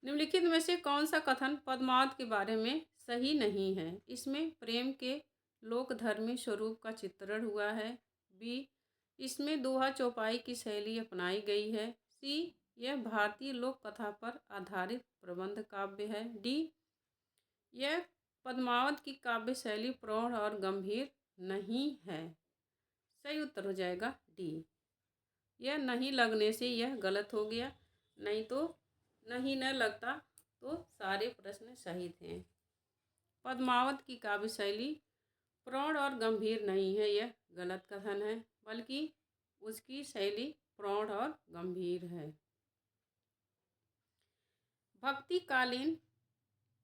निम्नलिखित में से कौन सा कथन पद्मावत के बारे में सही नहीं है? इसमें प्रेम के लोकधर्मी स्वरूप का चित्रण हुआ है। बी, इसमें दोहा चौपाई की शैली अपनाई गई है। सी, यह भारतीय लोक कथा पर आधारित प्रबंध काव्य है। डी, यह पद्मावत की काव्य शैली प्रौढ़ और गंभीर नहीं है। सही उत्तर हो जाएगा डी। यह नहीं लगने से यह गलत हो गया, नहीं तो नहीं न लगता तो सारे प्रश्न सही थे। पद्मावत की काव्य शैली प्रौढ़ और गंभीर नहीं है, यह गलत कथन है, बल्कि उसकी शैली प्रौढ़ और गंभीर है। भक्तिकालीन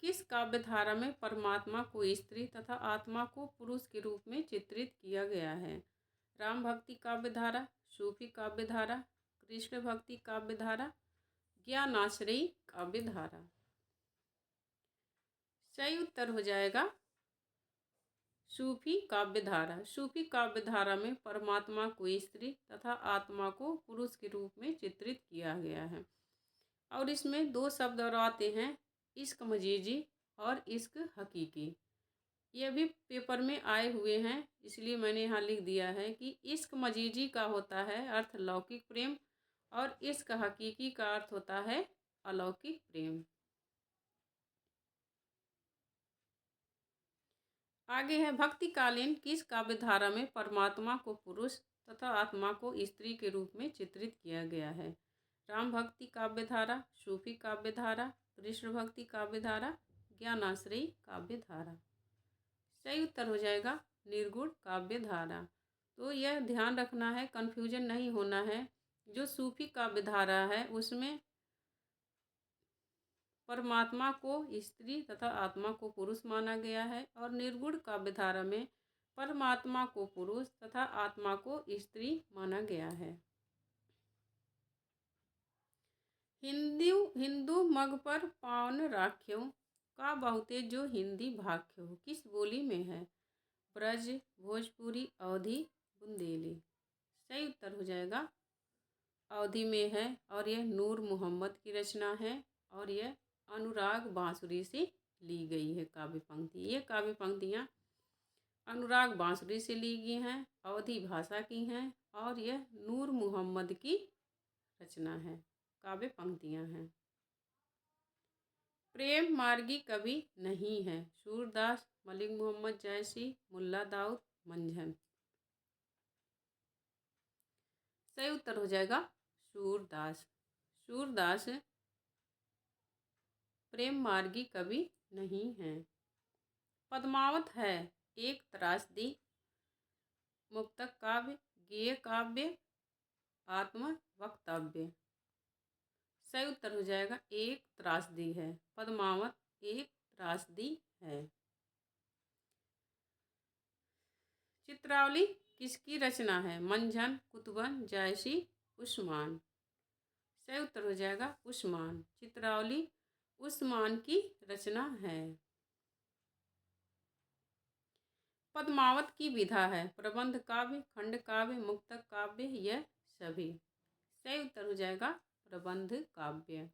किस काव्यधारा में परमात्मा को स्त्री तथा आत्मा को पुरुष के रूप में चित्रित किया गया है? राम भक्ति काव्य धारा, सूफी काव्य धारा, कृष्ण भक्ति काव्य धारा, ज्ञानाश्रयी काव्य धारा। सही उत्तर हो जाएगा सूफी काव्य धारा। सूफी काव्य धारा में परमात्मा को स्त्री तथा आत्मा को पुरुष के रूप में चित्रित किया गया है और इसमें दो शब्द और आते हैं, इश्क मजीजी और इश्क हकीकी। ये भी पेपर में आए हुए हैं, इसलिए मैंने यहाँ लिख दिया है कि इश्क मजीजी का होता है अर्थ लौकिक प्रेम और इश्क हकीकी का अर्थ होता है अलौकिक प्रेम। आगे है भक्तिकालीन किस काव्य धारा में परमात्मा को पुरुष तथा आत्मा को स्त्री के रूप में चित्रित किया गया है? राम भक्ति काव्य धारा, सूफी काव्य धारा, कृष्ण भक्ति काव्य धारा, ज्ञानाश्रयी काव्य धारा। सही उत्तर हो जाएगा निर्गुण काव्य धारा। तो यह ध्यान रखना है, कन्फ्यूजन नहीं होना है। जो सूफी काव्य धारा है उसमें परमात्मा को स्त्री तथा आत्मा को पुरुष माना गया है और निर्गुण काव्य धारा में परमात्मा को पुरुष तथा आत्मा को स्त्री माना गया है। हिंदू मग पर पावन राख्यो का बहुते जो हिंदी भाख्यो किस बोली में है? ब्रज, भोजपुरी, अवधी, बुंदेली। सही उत्तर हो जाएगा अवधी में है और यह नूर मोहम्मद की रचना है और यह अनुराग बांसुरी से ली गई है काव्य पंक्ति। ये काव्य पंक्तियाँ अनुराग बांसुरी से ली गई हैं, अवधी भाषा की हैं और यह नूर मोहम्मद की रचना है, काव्य पंक्तियाँ हैं। प्रेम मार्गी कवि नहीं है? सूरदास, मलिक मोहम्मद जैसी, मुल्ला दाऊद, मंझन। सही उत्तर हो जाएगा सूरदास। सूरदास प्रेम मार्गी कवि नहीं है। पद्मावत है एक त्रासदी, मुक्तक काव्य, गेय काव्य, आत्म वक्तव्य। सही उत्तर हो जाएगा एक त्रासदी है। पद्मावत एक त्रासदी है। चित्रावली किसकी रचना है? मंझन, कुतुबन, जायसी, उस्मान। सही उत्तर हो जाएगा उस्मान। चित्रावली उस्मान की रचना है। पद्मावत की विधा है प्रबंध काव्य, खंड काव्य, मुक्तक काव्य, यह सभी। सही उत्तर हो जाएगा प्रबंध काव्य।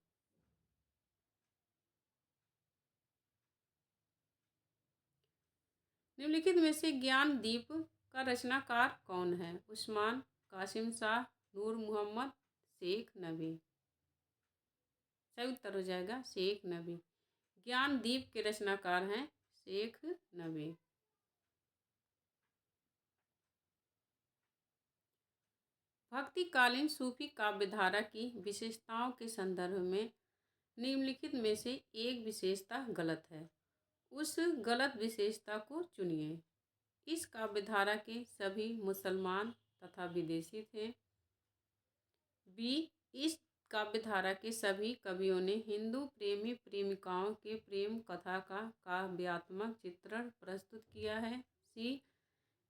निम्नलिखित में से ज्ञान दीप का रचनाकार कौन है? उस्मान, कासिम शाह, नूर मोहम्मद, शेख नबी। सही उत्तर हो जाएगा शेख नबी। ज्ञान दीप के रचनाकार हैं शेख नबी। भक्तिकालीन सूफी काव्य धारा की विशेषताओं के संदर्भ में निम्नलिखित में से एक विशेषता गलत है, उस गलत विशेषता को चुनिए। इस काव्य धारा के सभी मुसलमान तथा विदेशी थे। बी, इस काव्य धारा के सभी कवियों ने हिंदू प्रेमी प्रेमिकाओं के प्रेम कथा का काव्यात्मक चित्रण प्रस्तुत किया है। सी,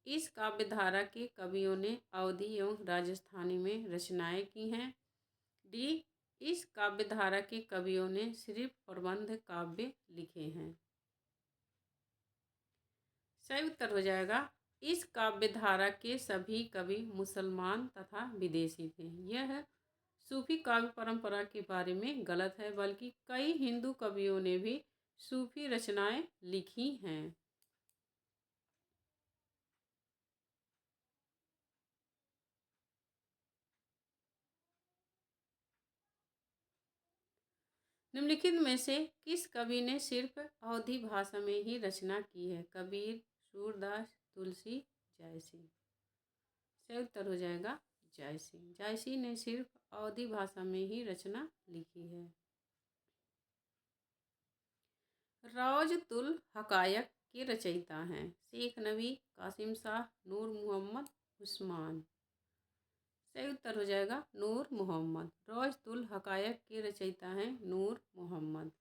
इस काव्य धारा के कवियों ने अवधी एवं राजस्थानी में रचनाएं की हैं। डी, इस काव्य धारा के कवियों ने सिर्फ प्रबंध काव्य लिखे हैं। सही उत्तर हो जाएगा इस काव्य धारा के सभी कवि मुसलमान तथा विदेशी थे। यह सूफी काव्य परंपरा के बारे में गलत है, बल्कि कई हिंदू कवियों ने भी सूफी रचनाएं लिखी हैं। निम्नलिखित में से किस कवि ने सिर्फ अवधी भाषा में ही रचना की है? कबीर, सूरदास, तुलसी, जायसी। सही उत्तर हो जाएगा जायसी। जायसी ने सिर्फ अवधी भाषा में ही रचना लिखी है। रौजतुल हकायक के रचयिता हैं शेख नबी, कासिम शाह, नूर मोहम्मद, उस्मान। सही उत्तर हो जाएगा नूर मोहम्मद। रौजतुल हकायक के रचयिता हैं नूर मोहम्मद।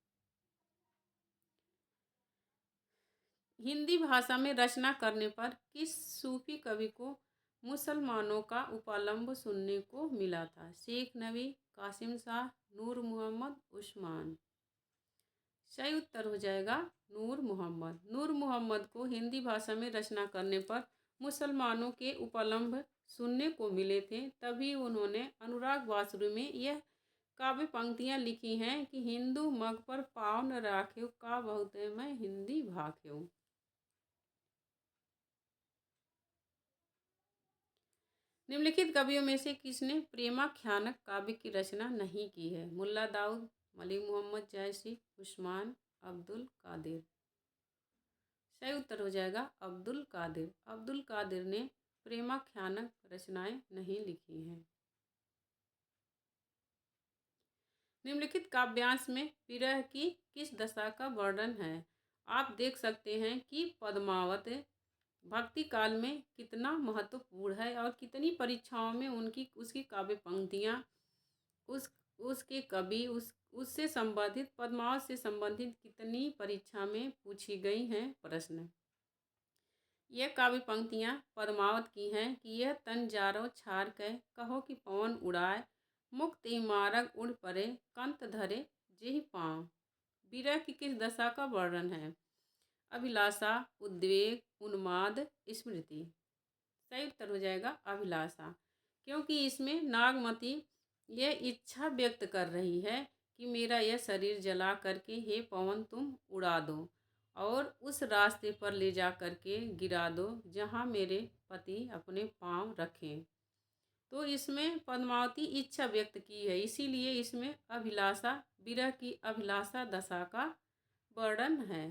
हिंदी भाषा में रचना करने पर किस सूफी कवि को मुसलमानों का उपलम्ब सुनने को मिला था। शेख नबी, कासिम शाह, नूर मोहम्मद, उस्मान। सही उत्तर हो जाएगा नूर मोहम्मद। नूर मोहम्मद को हिंदी भाषा में रचना करने पर मुसलमानों के उपलम्ब सुनने को मिले थे, तभी उन्होंने अनुराग बासुरी में यह काव्य पंक्तियाँ लिखी हैं कि हिंदू मग पर पाँव न राख्यो, का बहुत मैं हिंदी भाख्यो। निम्नलिखित कवियों में से किसने प्रेमाख्यानक काव्य की रचना नहीं की है? मुल्ला दाऊद, मलिक मोहम्मद जायसी, उस्मान, अब्दुल कादिर। सही उत्तर हो जाएगा अब्दुल कादिर। अब्दुल कादिर ने प्रेमाख्यानक रचनाएं नहीं लिखी हैं। निम्नलिखित काव्यांश में विरह की किस दशा का वर्णन है? आप देख सकते हैं कि पद्मावत भक्ति काल में कितना महत्वपूर्ण है और कितनी परीक्षाओं में उसकी काव्य पंक्तियाँ उसके कवि उससे संबंधित पद्मावत से संबंधित कितनी परीक्षा में पूछी गई हैं प्रश्न। यह काव्य पंक्तियाँ पद्मावत की हैं कि यह तन जारो छार कह, कहो कि पवन उड़ाए, मुक्त इमारग उड़ परे, कंत धरे जेहि पाँव। विरह की किस दशा का वर्णन है? अभिलाषा, उद्वेग, उन्माद, स्मृति। सही उत्तर हो जाएगा अभिलाषा, क्योंकि इसमें नागमती यह इच्छा व्यक्त कर रही है कि मेरा यह शरीर जला करके हे पवन तुम उड़ा दो और उस रास्ते पर ले जा करके गिरा दो जहाँ मेरे पति अपने पाँव रखें। तो इसमें पद्मावती इच्छा व्यक्त की है, इसीलिए इसमें अभिलाषा, विरह की अभिलाषा दशा का वर्णन है।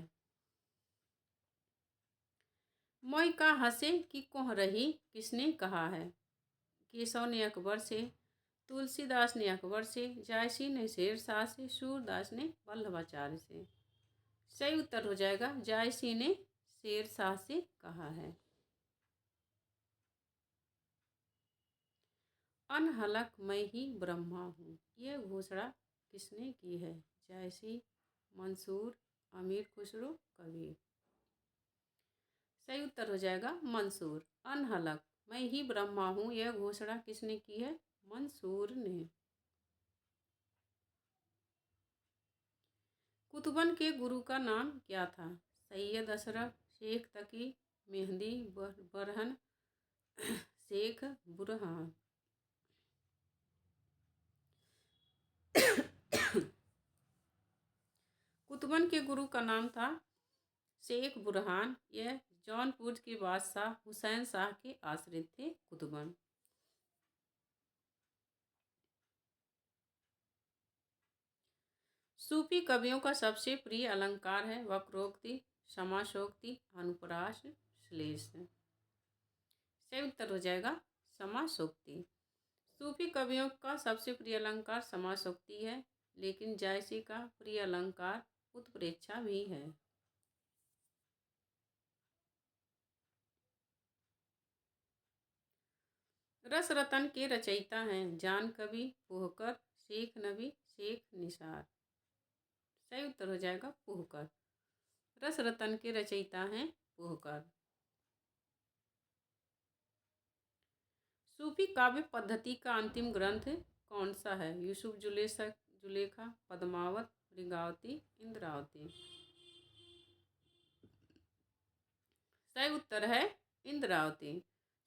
मोई का हंसे कि कोह रही किसने कहा है? केशव ने अकबर से, तुलसीदास ने अकबर से, जायसी ने शेरशाह से, सूरदास ने वल्लभाचार्य से। सही उत्तर हो जाएगा जायसी ने शेरशाह से कहा है। अनहलक मैं ही ब्रह्मा हूँ, यह घोषणा किसने की है? जायसी, मंसूर, अमीर खुसरो, कबीर। सही उत्तर हो जाएगा मंसूर। अनहलक मैं ही ब्रह्मा हूँ, यह घोषणा किसने की है? मंसूर ने। कुतुबन के गुरु का नाम क्या था? सैयद अशरफ, शेख तकी, मेहंदी बरहन, शेख बुरहान। कुतुबन के गुरु का नाम था शेख बुरहान। यह जौनपुर के बादशाह हुसैन शाह के आश्रित थे कुतुबन। सूफी कवियों का सबसे प्रिय अलंकार है वक्रोक्ति, समासोक्ति, अनुप्रास, श्लेष। सही उत्तर हो जाएगा समासोक्ति। सूफी कवियों का सबसे प्रिय अलंकार समासोक्ति है, लेकिन जायसी का प्रिय अलंकार उत्प्रेक्षा भी है। रस रतन के रचयिता हैं जान कवि, पोहकर, शेख नबी, शेख निसार। सही उत्तर हो जाएगा पोहकर। रस रतन के रचयिता हैं पोहकर। सूफी काव्य पद्धति का अंतिम ग्रंथ कौन सा है? यूसुफ जुलेखा, पद्मावत, मृगावती, इंद्रावती। सही उत्तर है इंद्रावती।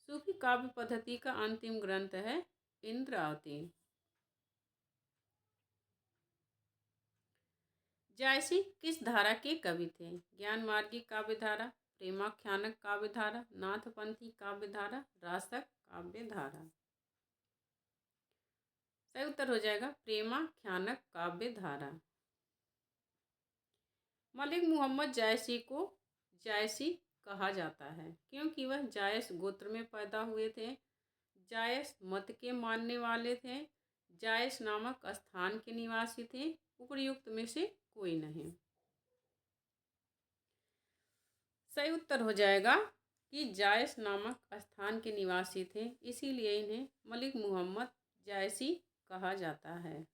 सूफी काव्य पद्धति का अंतिम ग्रंथ है इंद्रावती। जायसी किस धारा के कवि थे? ज्ञान मार्गी काव्य धारा, प्रेमाख्यानक काव्य धारा, नाथपंथी काव्य धारा, रासक काव्य धारा। सही उत्तर हो जाएगा प्रेमाख्यानक काव्य धारा। मलिक मोहम्मद जायसी को जायसी कहा जाता है क्योंकि वह जायस गोत्र में पैदा हुए थे, जायस मत के मानने वाले थे, जायस नामक स्थान के निवासी थे। उपर्युक्त में से कोई नहीं। सही उत्तर हो जाएगा कि जायस नामक स्थान के निवासी थे, इसीलिए इन्हें मलिक मोहम्मद जायसी कहा जाता है।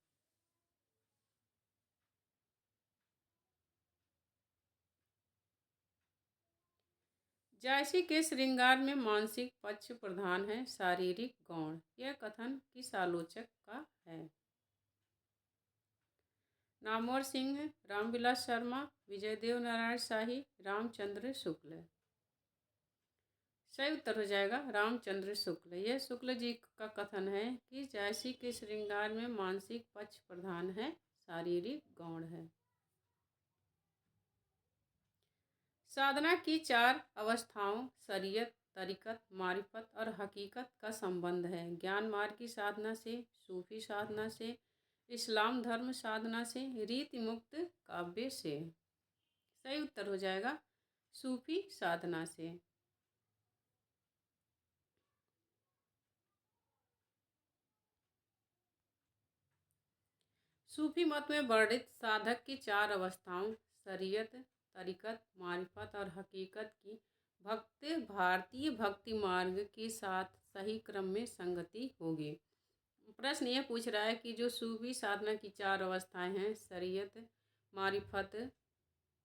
जायसी के श्रृंगार में मानसिक पक्ष प्रधान है, शारीरिक गौण। यह कथन किस आलोचक का है? नामवर सिंह, रामविलास शर्मा, विजयदेव नारायण शाही, रामचंद्र शुक्ल। सही उत्तर हो जाएगा रामचंद्र शुक्ल। यह शुक्ल जी का कथन है कि जायसी के श्रृंगार में मानसिक पक्ष प्रधान है, शारीरिक गौण है। साधना की 4 अवस्थाओं शरीयत, तरीकत, मारिफत और हकीकत का संबंध है। ज्ञान मार्ग की साधना से, सूफी साधना से, इस्लाम धर्म साधना से, रीति मुक्त काव्य से। सही उत्तर हो जाएगा सूफी साधना से। सूफी मत में वर्णित साधक की 4 अवस्थाओं शरीयत, तरीकत, मारिफत और हकीकत की भारतीय भक्ति मार्ग के साथ सही क्रम में संगति होगी। प्रश्न ये पूछ रहा है कि जो सूफी साधना की 4 अवस्थाएं हैं शरीयत, मारिफत,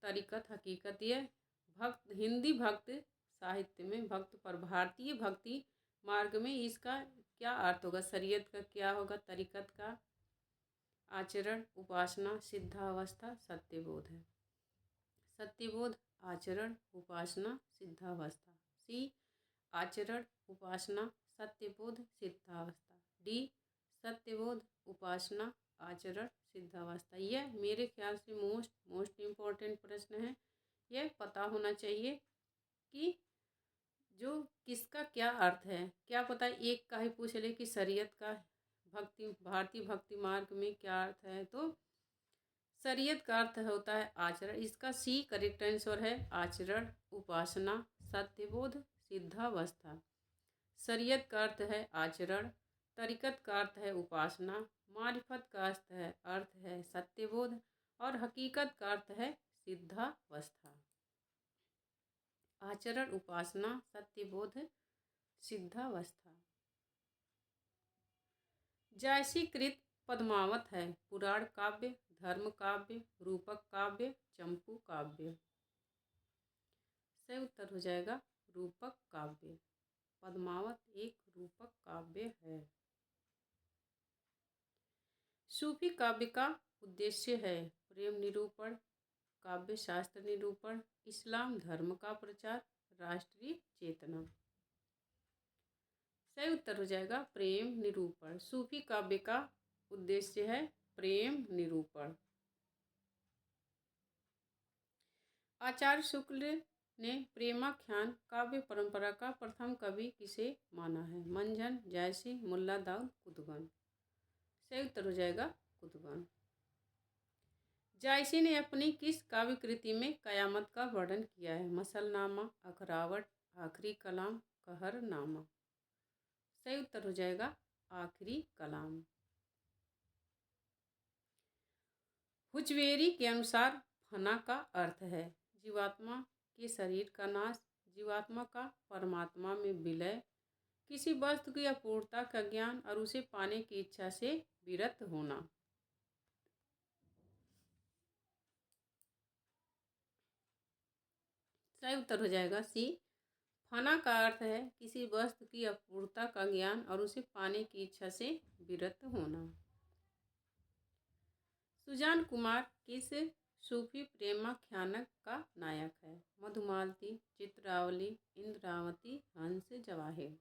तरीकत, हकीकत, ये हिंदी भक्त साहित्य में भक्त पर भारतीय भक्ति मार्ग में इसका क्या अर्थ होगा? शरीयत का क्या होगा? तरीकत का आचरण, उपासना, सिद्धावस्था, सत्यबोध है। सत्यबोध, आचरण, उपासना, सिद्धावस्था। सी आचरण, उपासना, सत्यबोध, सिद्धावस्था। डी सत्यबोध, उपासना, आचरण, सिद्धावस्था। यह मेरे ख्याल से मोस्ट इम्पोर्टेंट प्रश्न है। यह पता होना चाहिए कि जो किसका क्या अर्थ है। क्या पता एक का ही पूछ ले कि शरीयत का भारतीय भक्ति मार्ग में क्या अर्थ है, तो शरीयत का अर्थ होता है आचरण। इसका सी करेक्ट आंसर है, आचरण, उपासना, सत्यबोध, सिद्धावस्था। शरीयत का अर्थ है आचरण, तरीकत का अर्थ है उपासना, मारिफत का अर्थ है सत्यबोध और हकीकत का अर्थ है सिद्धावस्था। आचरण, उपासना, सत्यबोध, सिद्धावस्था। जायसी कृत पद्मावत है पुराण काव्य, धर्म काव्य, रूपक काव्य, चंपू काव्य। सही उत्तर हो जाएगा रूपक काव्य। पद्मावत एक रूपक काव्य है। सूफी काव्य का उद्देश्य है प्रेम निरूपण, काव्य शास्त्र निरूपण, इस्लाम धर्म का प्रचार, राष्ट्रीय चेतना। सही उत्तर हो जाएगा प्रेम निरूपण। सूफी काव्य का उद्देश्य है प्रेम निरूपण। आचार्य शुक्ल ने प्रेमाख्यान काव्य परंपरा का प्रथम कवि किसे माना है? मंझन, जायसी, मुल्ला दाऊद, कुतुबन। सही उत्तर हो जाएगा कुतुबन। जायसी ने अपनी किस काव्य कृति में कयामत का वर्णन किया है? मसलनामा, अखरावट, आखिरी कलाम, कहरनामा। सही उत्तर हो जाएगा आखिरी कलाम। हुचवेरी के अनुसार फना का अर्थ है जीवात्मा के शरीर का नाश, जीवात्मा का परमात्मा में विलय, किसी वस्तु की अपूर्णता का ज्ञान और उसे पाने की इच्छा से विरत होना। सही उत्तर हो जाएगा सी। फना का अर्थ है किसी वस्तु की अपूर्णता का ज्ञान और उसे पाने की इच्छा से विरत होना। सुजान कुमार किस सूफी प्रेमाख्यानक का नायक है? मधुमालती, चित्रावली, इंद्रावती, हंस जवाहिर।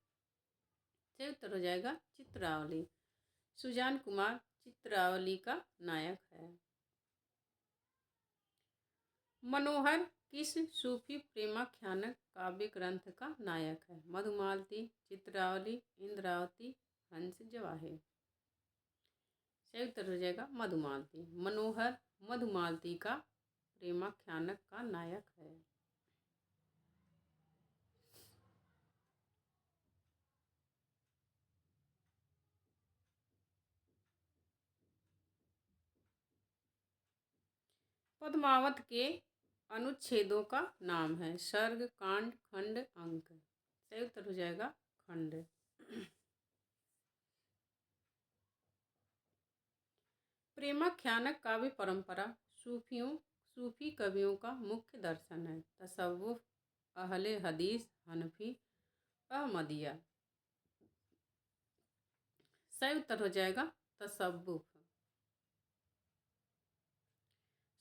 सही उत्तर हो जाएगा चित्रावली। सुजान कुमार चित्रावली का नायक है। मनोहर किस सूफी प्रेमाख्यानक काव्य ग्रंथ का नायक है? मधुमालती, चित्रावली, इंद्रावती, हंस जवाहिर। सही उत्तर हो जाएगा मधुमालती। मनोहर मधुमालती का प्रेमाख्यानक का नायक है। पद्मावत के अनुच्छेदों का नाम है सर्ग, कांड, खंड, अंक। सही उत्तर हो जाएगा खंड। प्रेमाख्यानक काव्य परंपरा सूफी कवियों का मुख्य दर्शन है। तसव्वुफ, अहले हदीस, हनफी, अहमदिया। सही उत्तर हो जाएगा तसव्वुफ।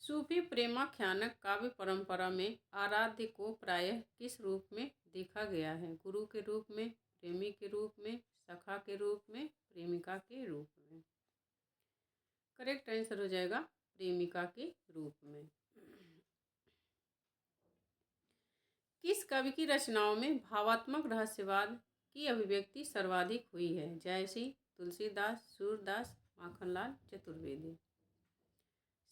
सूफी प्रेमाख्यानक काव्य परंपरा में आराध्य को प्रायः किस रूप में देखा गया है? गुरु के रूप में, प्रेमी के रूप में, सखा के रूप में, प्रेमिका के रूप में। करेक्ट आंसर हो जाएगा प्रेमिका के रूप में। किस कवि की रचनाओं में भावात्मक रहस्यवाद की अभिव्यक्ति सर्वाधिक हुई है? जयसी, तुलसीदास, सूरदास, माखनलाल चतुर्वेदी।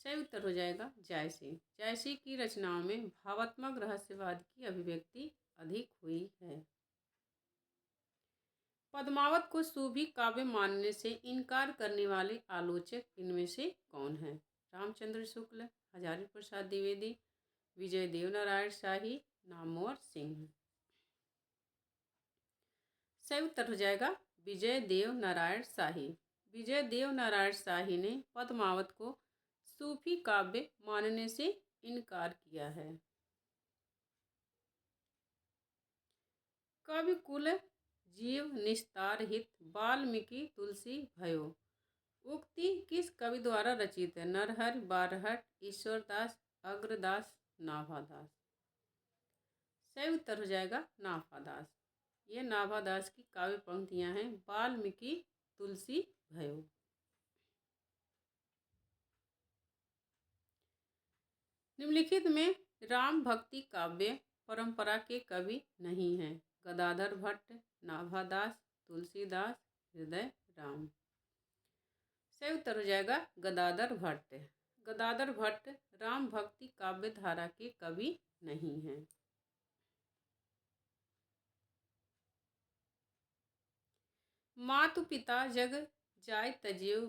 सही उत्तर हो जाएगा जयसी। जयसी की रचनाओं में भावात्मक रहस्यवाद की अभिव्यक्ति अधिक हुई है। पद्मावत को सूफी काव्य मानने से इनकार करने वाले आलोचक इनमें से कौन है? रामचंद्र शुक्ल, हजारी प्रसाद द्विवेदी, विजय देव नारायण शाही, नामवर सिंह। सही उत्तर हो जाएगा विजय देव नारायण शाही। विजय देव नारायण शाही ने पद्मावत को सूफी काव्य मानने से इनकार किया है। कवि कुल जीव निस्तार हित वाल्मीकि तुलसी भयो उक्ति किस कवि द्वारा रचित है? नरहरि, बारहट, ईश्वरदास, अग्रदास, नाभादास। सही उत्तर हो जाएगा नाभादास। ये नाभादास की काव्य पंक्तियां हैं वाल्मीकि तुलसी भयो। निम्नलिखित में राम भक्ति काव्य परंपरा के कवि नहीं हैं? गदाधर भट्ट, नाभादास, तुलसीदास, हृदय राम। सही उत्तर हो जाएगा गदाधर भट्ट। गदाधर भट्ट राम भक्ति काव्य धारा के कवि नहीं हैं। मातु पिता जग जाय तज्यो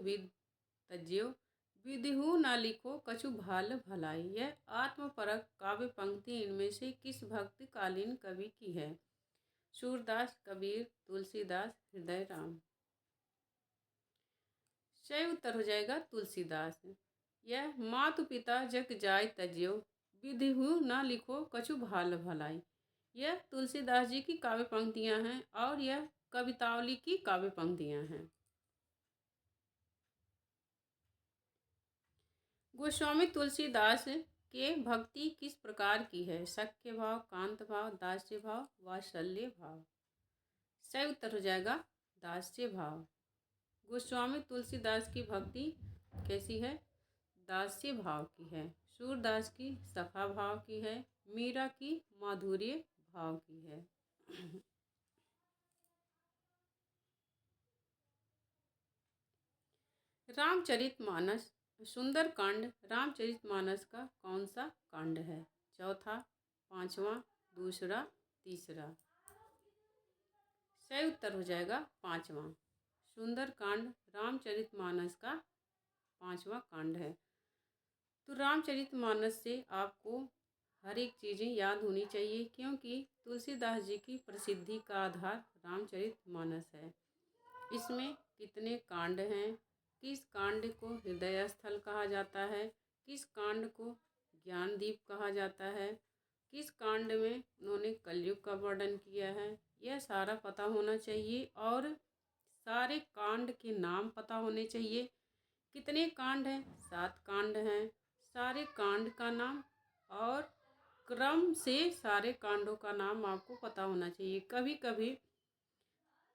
विधिहु न लिखो कछु भाल भलाई। यह आत्मपरक काव्य पंक्ति इनमें से किस भक्तिकालीन कवि की है? सूरदास, कबीर, तुलसीदास, हृदय राम। सही उत्तर हो जाएगा तुलसीदास। यह मातु पिता जग जाय तज्यो विधिहु न लिखो कछु भाल भलाई, यह तुलसीदास जी की काव्य पंक्तियां हैं और यह कवितावली की काव्य पंक्तियां हैं। गोस्वामी तुलसीदास के भक्ति किस प्रकार की है? सख्य भाव, कांत भाव, दास्य भाव, वात्सल्य भाव। सही उत्तर हो जाएगा दास्य भाव। गोस्वामी तुलसीदास की भक्ति कैसी है? दास्य भाव की है। सूरदास की सखा भाव की है। मीरा की माधुर्य भाव की है। रामचरितमानस सुंदरकांड रामचरितमानस का कौन सा कांड है? चौथा, पांचवा, दूसरा, तीसरा। सही उत्तर हो जाएगा पांचवा। सुंदरकांड रामचरितमानस का पांचवा कांड है। तो रामचरितमानस से आपको हर एक चीज़ें याद होनी चाहिए क्योंकि तुलसीदास जी की प्रसिद्धि का आधार रामचरितमानस है। इसमें कितने कांड हैं, किस कांड को हृदय स्थल कहा जाता है, किस कांड को ज्ञानदीप कहा जाता है, किस कांड में उन्होंने कलयुग का वर्णन किया है, यह सारा पता होना चाहिए और सारे कांड के नाम पता होने चाहिए। कितने कांड हैं? 7 कांड हैं। सारे कांड का नाम और क्रम से सारे कांडों का नाम आपको पता होना चाहिए। कभी कभी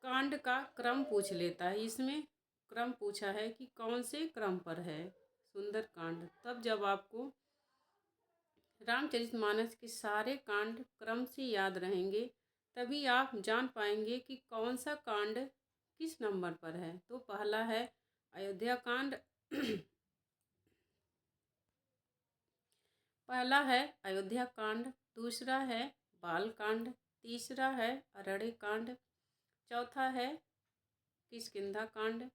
कांड का क्रम पूछ लेता है, इसमें क्रम पूछा है कि कौन से क्रम पर है सुंदरकांड, तब जब आपको रामचरितमानस के सारे कांड क्रम से याद रहेंगे तभी आप जान पाएंगे कि कौन सा कांड किस नंबर पर है। तो पहला है अयोध्या कांड पहला है अयोध्या कांड, दूसरा है बाल कांड, तीसरा है अरण्य कांड, चौथा है किष्किंधा कांड,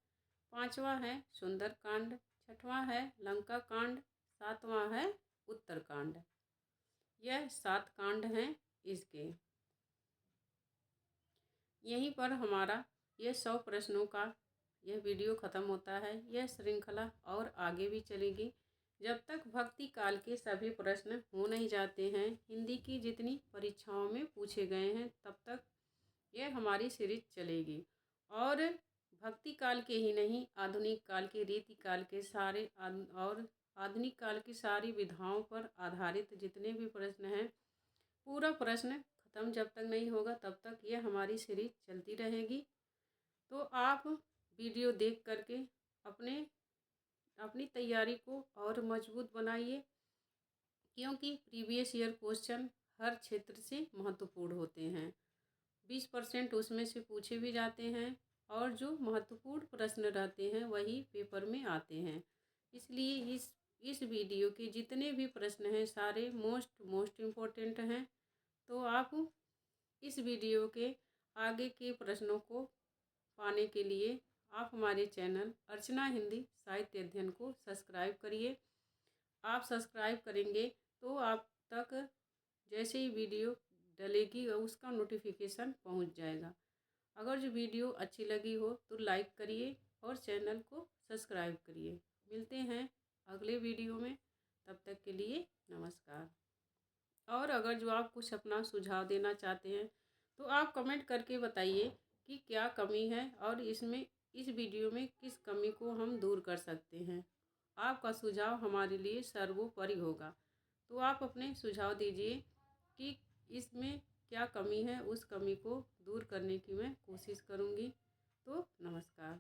पांचवा है सुंदर कांड, छठवां है लंका कांड, सातवां है उत्तर कांड। यह 7 कांड हैं इसके। यहीं पर हमारा यह 100 प्रश्नों का यह वीडियो ख़त्म होता है। यह श्रृंखला और आगे भी चलेगी। जब तक भक्ति काल के सभी प्रश्न हो नहीं जाते हैं, हिंदी की जितनी परीक्षाओं में पूछे गए हैं, तब तक यह हमारी सीरीज चलेगी। और भक्ति काल के ही नहीं, आधुनिक काल के, रीति काल के सारे और आधुनिक काल की सारी विधाओं पर आधारित जितने भी प्रश्न हैं, पूरा प्रश्न खत्म जब तक नहीं होगा तब तक यह हमारी सीरीज चलती रहेगी। तो आप वीडियो देख करके अपनी तैयारी को और मजबूत बनाइए, क्योंकि प्रीवियस ईयर क्वेश्चन हर क्षेत्र से महत्वपूर्ण होते हैं। 20% उसमें से पूछे भी जाते हैं और जो महत्वपूर्ण प्रश्न रहते हैं वही पेपर में आते हैं। इसलिए इस वीडियो के जितने भी प्रश्न हैं सारे मोस्ट इम्पोर्टेंट हैं। तो आप इस वीडियो के आगे के प्रश्नों को पाने के लिए आप हमारे चैनल अर्चना हिंदी साहित्य अध्ययन को सब्सक्राइब करिए। आप सब्सक्राइब करेंगे तो आप तक जैसे ही वीडियो डलेगी उसका नोटिफिकेशन पहुंच जाएगा। अगर जो वीडियो अच्छी लगी हो तो लाइक करिए और चैनल को सब्सक्राइब करिए। मिलते हैं अगले वीडियो में, तब तक के लिए नमस्कार। और अगर जो आप कुछ अपना सुझाव देना चाहते हैं तो आप कमेंट करके बताइए कि क्या कमी है और इस वीडियो में किस कमी को हम दूर कर सकते हैं। आपका सुझाव हमारे लिए सर्वोपरि होगा। तो आप अपने सुझाव दीजिए कि इसमें क्या कमी है, उस कमी को दूर करने की मैं कोशिश करूँगी। तो नमस्कार।